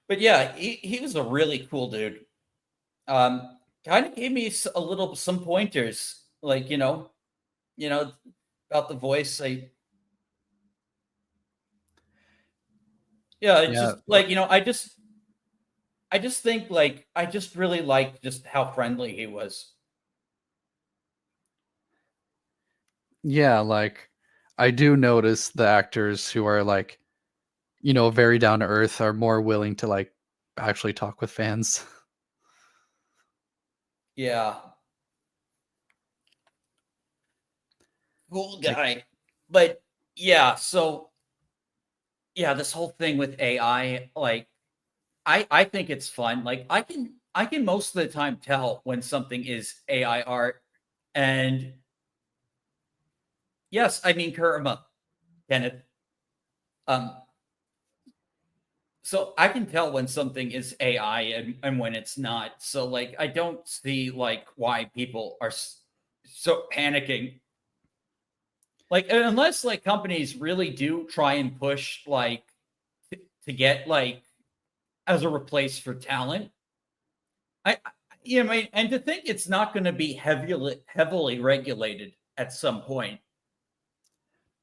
But yeah, he was a really cool dude. Kind of gave me some pointers, like you know about the voice. Yeah, it's Yeah, just like I just think like I just really liked just how friendly he was. yeah, like I do notice the actors who are like, very down to earth are more willing to like actually talk with fans. Yeah, cool Like, guy. But yeah, so yeah, this whole thing with AI, like I think it's fun. Like I can most of the time tell when something is AI art. And yes, I mean Kurama, Kenneth. Um, so I can tell when something is AI and when it's not. So like I don't see like why people are so panicking. Like unless like companies really do try and push like to get like as a replace for talent. I I mean, and to think it's not going to be heavily regulated at some point.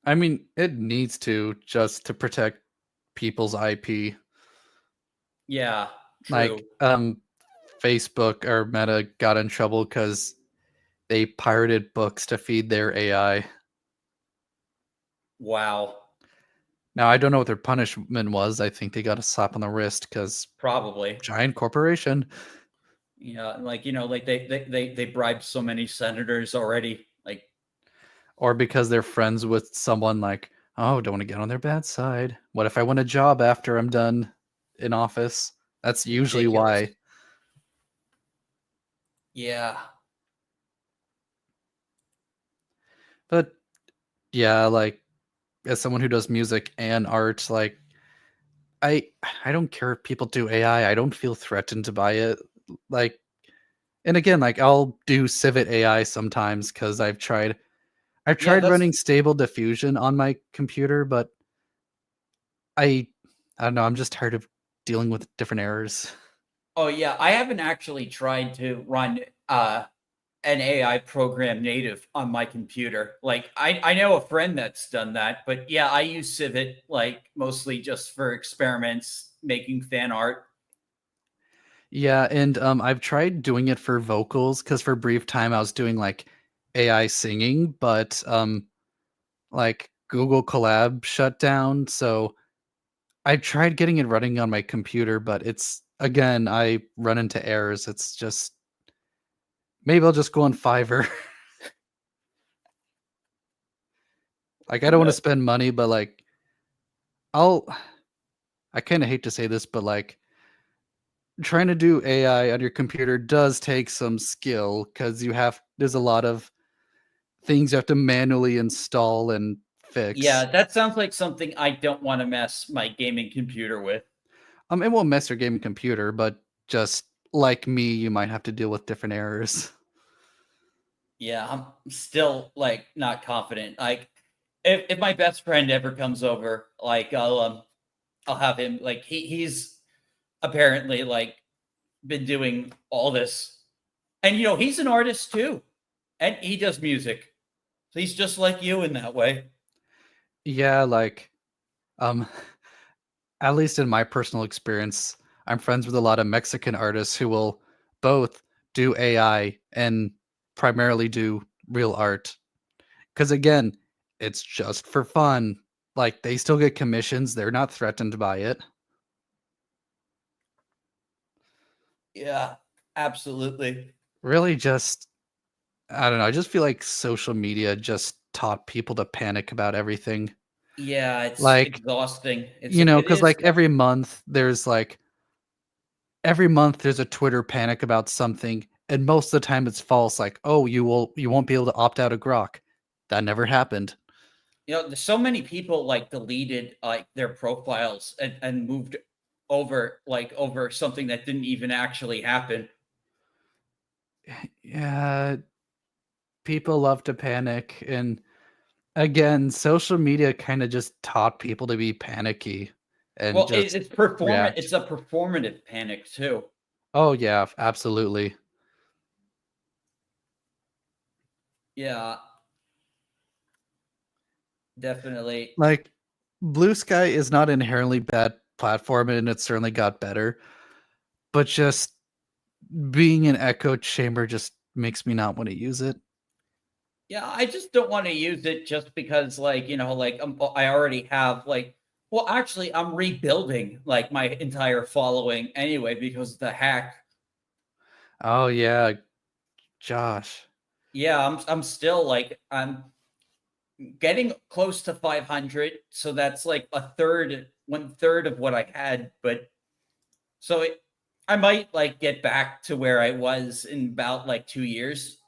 I mean, it needs to just to protect people's IP. Yeah, Like, true. Facebook or Meta got in trouble because they pirated books to feed their AI. Wow, Now, I don't know what their punishment was. I think they got a slap on the wrist because probably. giant corporation, Yeah, like like they bribed so many senators already. Like, or because they're friends with someone like, oh, don't want to get on their bad side. What if I want a job after I'm done in office? That's usually ridiculous. why. Yeah. But yeah, like as someone who does music and art, like I I don't care if people do AI. I don't feel threatened by it. Like, and again, like I'll do Civet AI sometimes because I've Yeah, tried that's running stable diffusion on my computer, but I I don't know, I'm just tired of dealing with different errors. oh yeah, I haven't actually tried to run an AI program native on my computer. Like I know a friend that's done that, but yeah, I use Civet like mostly just for experiments, making fan art. Yeah, and I've tried doing it for vocals because for a brief time I was doing like AI singing, but like Google Collab shut down, so I tried getting it running on my computer, but it's again, I run into errors. It's just maybe I'll just go on Fiverr. Like I don't want to No, spend money, but like I'll I kind of hate to say this, but like trying to do AI on your computer does take some skill because there's a lot of things you have to manually install and yeah, fix. that sounds like something I don't want to mess my gaming computer with. It won't mess your gaming computer, but just like me, you might have to deal with different errors. Yeah, I'm still like not confident. Like if my best friend ever comes over, like I'll have him like he's apparently like been doing all this. And you know, he's an artist too. And he does music. So he's just like you in that way. Yeah, like um at least in my personal experience, I'm friends with a lot of Mexican artists who will both do AI and primarily do real art. Because again, it's just for fun. Like they still get commissions, they're not threatened by it. Yeah, absolutely. Really, just I don't know. I just feel like social media just taught people to panic about everything. Yeah, it's Like, exhausting. It because is like every month there's a Twitter panic about something, and most of the time it's false. Like, oh, you won't be able to opt out of Grok. That never happened. you know, there's so many people like deleted like their profiles and moved over something that didn't even actually happen. Yeah, people love to panic, and again, social media kind of just taught people to be panicky and Well, just react. it's a performative panic too. Oh yeah, absolutely. Yeah, definitely. Like Blue Sky is not inherently bad platform and it certainly got better, but just being an echo chamber just makes me not want to use it. Yeah, I just don't want to use it just because, like, you know, like I already have like, well, actually, I'm rebuilding like my entire following anyway because of the hack. Oh yeah, Josh. Yeah, I'm still like I'm getting close to 500, so that's like one third of what I had. But so I might like get back to where I was in about like 2 years.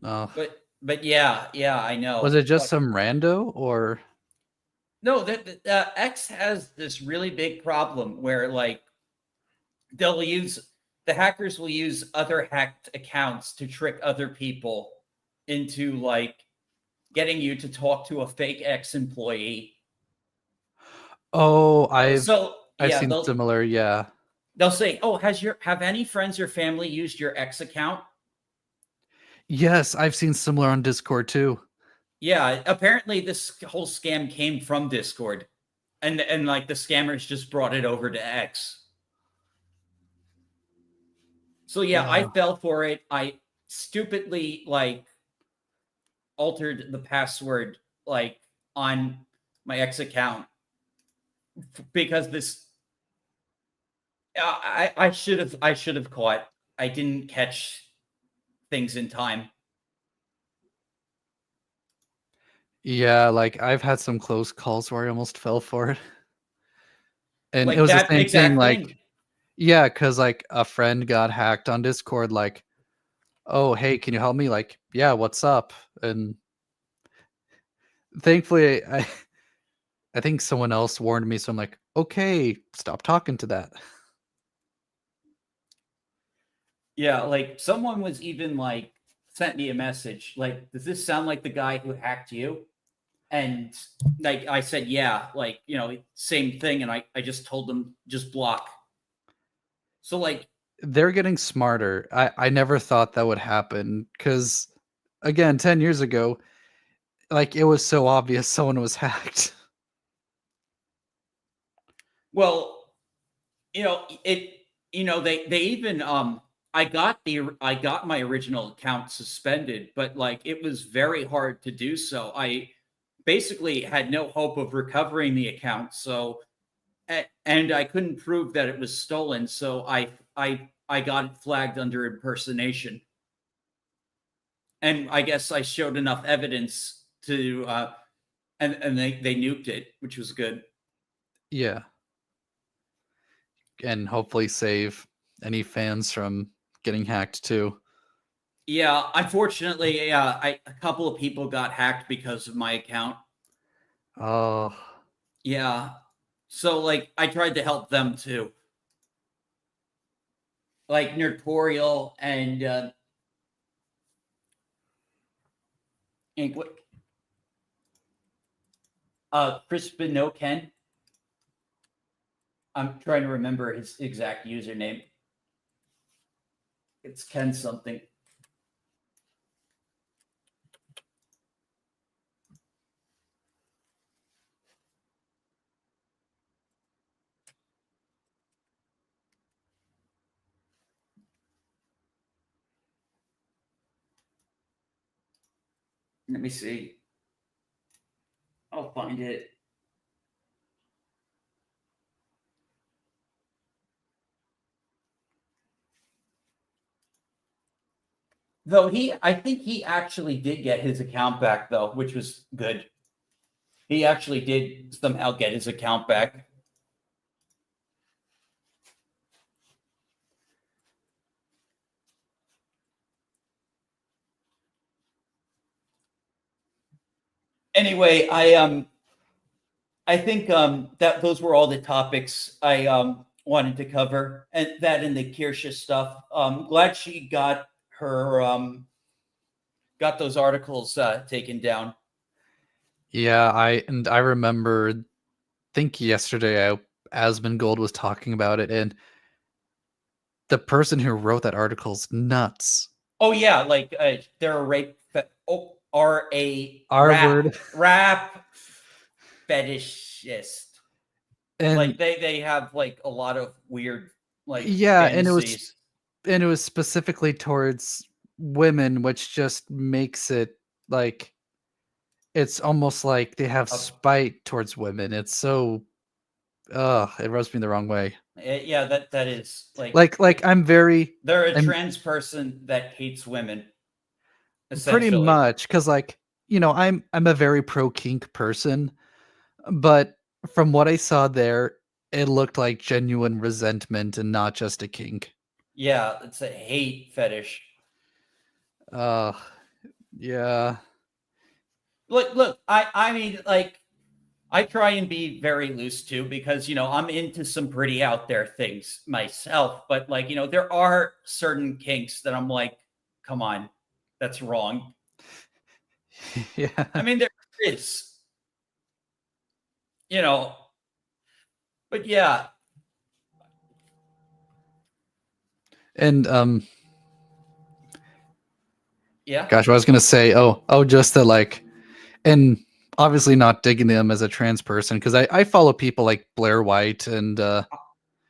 Oh, But yeah, yeah, I was know. it just Like some rando or no, that X has this really big problem where like they'll use the hackers will use other hacked accounts to trick other people into like getting you to talk to a fake X employee. Oh, So I've yeah, seen similar, yeah. they'll say, "Oh, have any friends or family used your X account?" Yes, I've seen similar on Discord too. Yeah, apparently this whole scam came from Discord, and like the scammers just brought it over to X. So yeah, I Oh. fell for it. I stupidly like altered the password like on my X account because this I should have caught. I didn't catch things in time. Yeah, like I've had some close calls where I almost fell for it. And it Like was the that same thing, exact like thing. yeah, because like a friend got hacked on Discord, like oh, hey, can you help me? Like, yeah, what's up? And thankfully, I think someone else warned me, so I'm like, okay, stop talking to that. Yeah, like someone was even like sent me a message like, "Does this sound like the guy who hacked you?" And like I said, "Yeah," like same thing, and I just told them just block. So like, They're getting smarter. I never thought that would happen because, again, 10 years ago, like it was so obvious someone was hacked. well, it they even I got my original account suspended, but like it was very hard to do so. I basically had no hope of recovering the account, so and I couldn't prove that it was stolen, so I got it flagged under impersonation. And I guess I showed enough evidence to and they nuked it, which was good. Yeah. And hopefully save any fans from getting hacked too. Yeah, unfortunately, a couple of people got hacked because of my account. Oh, Yeah. So like I tried to help them too. Like Nertorial and what Crispin No Ken. I'm trying to remember his exact username. It's Ken something. Let me see. I'll find it. Though I think he actually did get his account back though, which was good. He actually did somehow get his account back. Anyway, I think that those were all the topics I wanted to cover, and that and the Kirsche stuff. Glad she got her got those articles taken down. yeah. I remember, think yesterday, Asmongold was talking about it, and the person who wrote that article's nuts. Oh yeah, like they're a are a R word. rap fetishist. And Like they have like a lot of weird like yeah, fantasies. and it was specifically towards women, which just makes it like it's almost like they have spite towards women. It's so it rubs me the wrong way. Yeah, that is Like they're a I'm trans person that hates women, pretty essentially. much because like I'm a very pro kink person, but from what I saw there, it looked like genuine resentment and not just a kink. Yeah, it's a hate fetish. Uh yeah. Look, I mean, like, I try and be very loose too because I'm into some pretty out there things myself. But like, there are certain kinks that I'm like, come on, that's wrong. Yeah. I mean, there is, you know, but yeah, And yeah. gosh, what I was gonna say, just that like, and obviously not digging them as a trans person because I follow people like Blair White and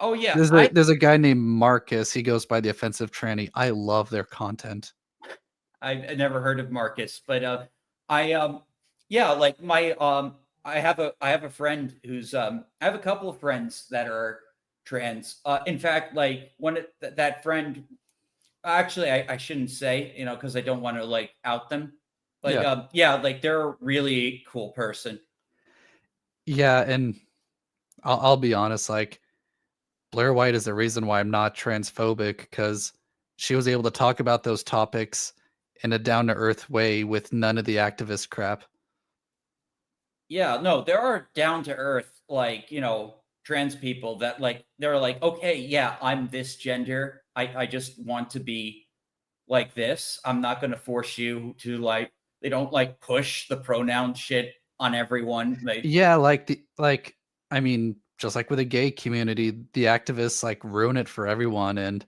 Oh yeah, there's a guy named Marcus. He goes by the Offensive Tranny. I love their content. I never heard of Marcus, but I yeah, like my I have a friend who's I have a couple of friends that are trans. In fact, like that friend, actually I shouldn't say, because I don't want to like out them. But Yeah. yeah, like they're a really cool person. Yeah, and I'll be honest, like Blair White is the reason why I'm not transphobic because she was able to talk about those topics in a down to earth way with none of the activist crap. Yeah, no, there are down to earth, like, trans people that like they're like, okay, yeah, I'm this gender. I just want to be like this. I'm not gonna force you to like they don't like push the pronoun shit on everyone. Yeah, I mean, just like with the gay community, the activists like ruin it for everyone, and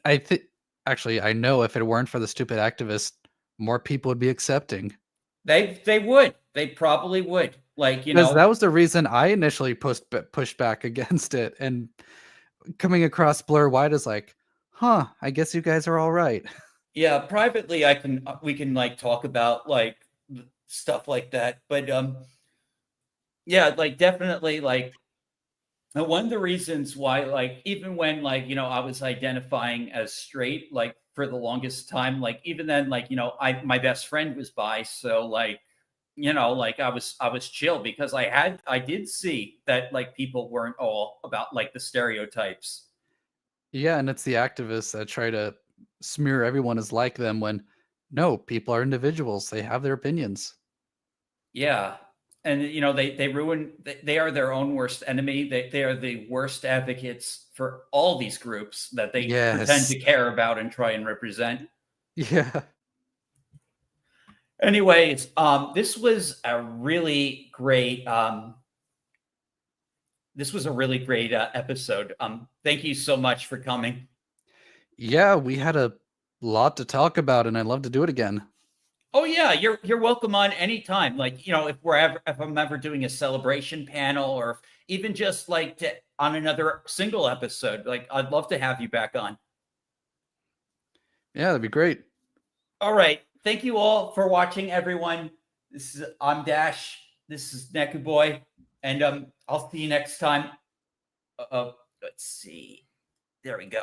I think actually I know if it weren't for the stupid activists, more people would be accepting. They would. They probably would. Like, Because that was the reason I initially pushed back against it, and coming across Blur White is like, huh, I guess you guys are all right. yeah, privately we can like talk about like stuff like that. But yeah, like definitely like one of the reasons why like even when like, I was identifying as straight like for the longest time, like even then like, I my best friend was bi, so like like I was chill because I did see that like people weren't all about like the stereotypes. Yeah, and it's the activists that try to smear everyone as like them when no, people are individuals. They have their opinions. Yeah. And they ruin they are their own worst enemy. They are the worst advocates for all these groups that they pretend Yes. to care about and try and represent. Yeah. Anyways, this was a really great episode. Thank you so much for coming. Yeah, we had a lot to talk about, and I'd love to do it again. Oh yeah, you're welcome on anytime. Like, if I'm ever doing a celebration panel or even just like on another single episode, like I'd love to have you back on. Yeah, that'd be great. All right. Thank you all for watching, everyone. I'm Dash. This is Neko Boy, and I'll see you next time. Let's see. There we go.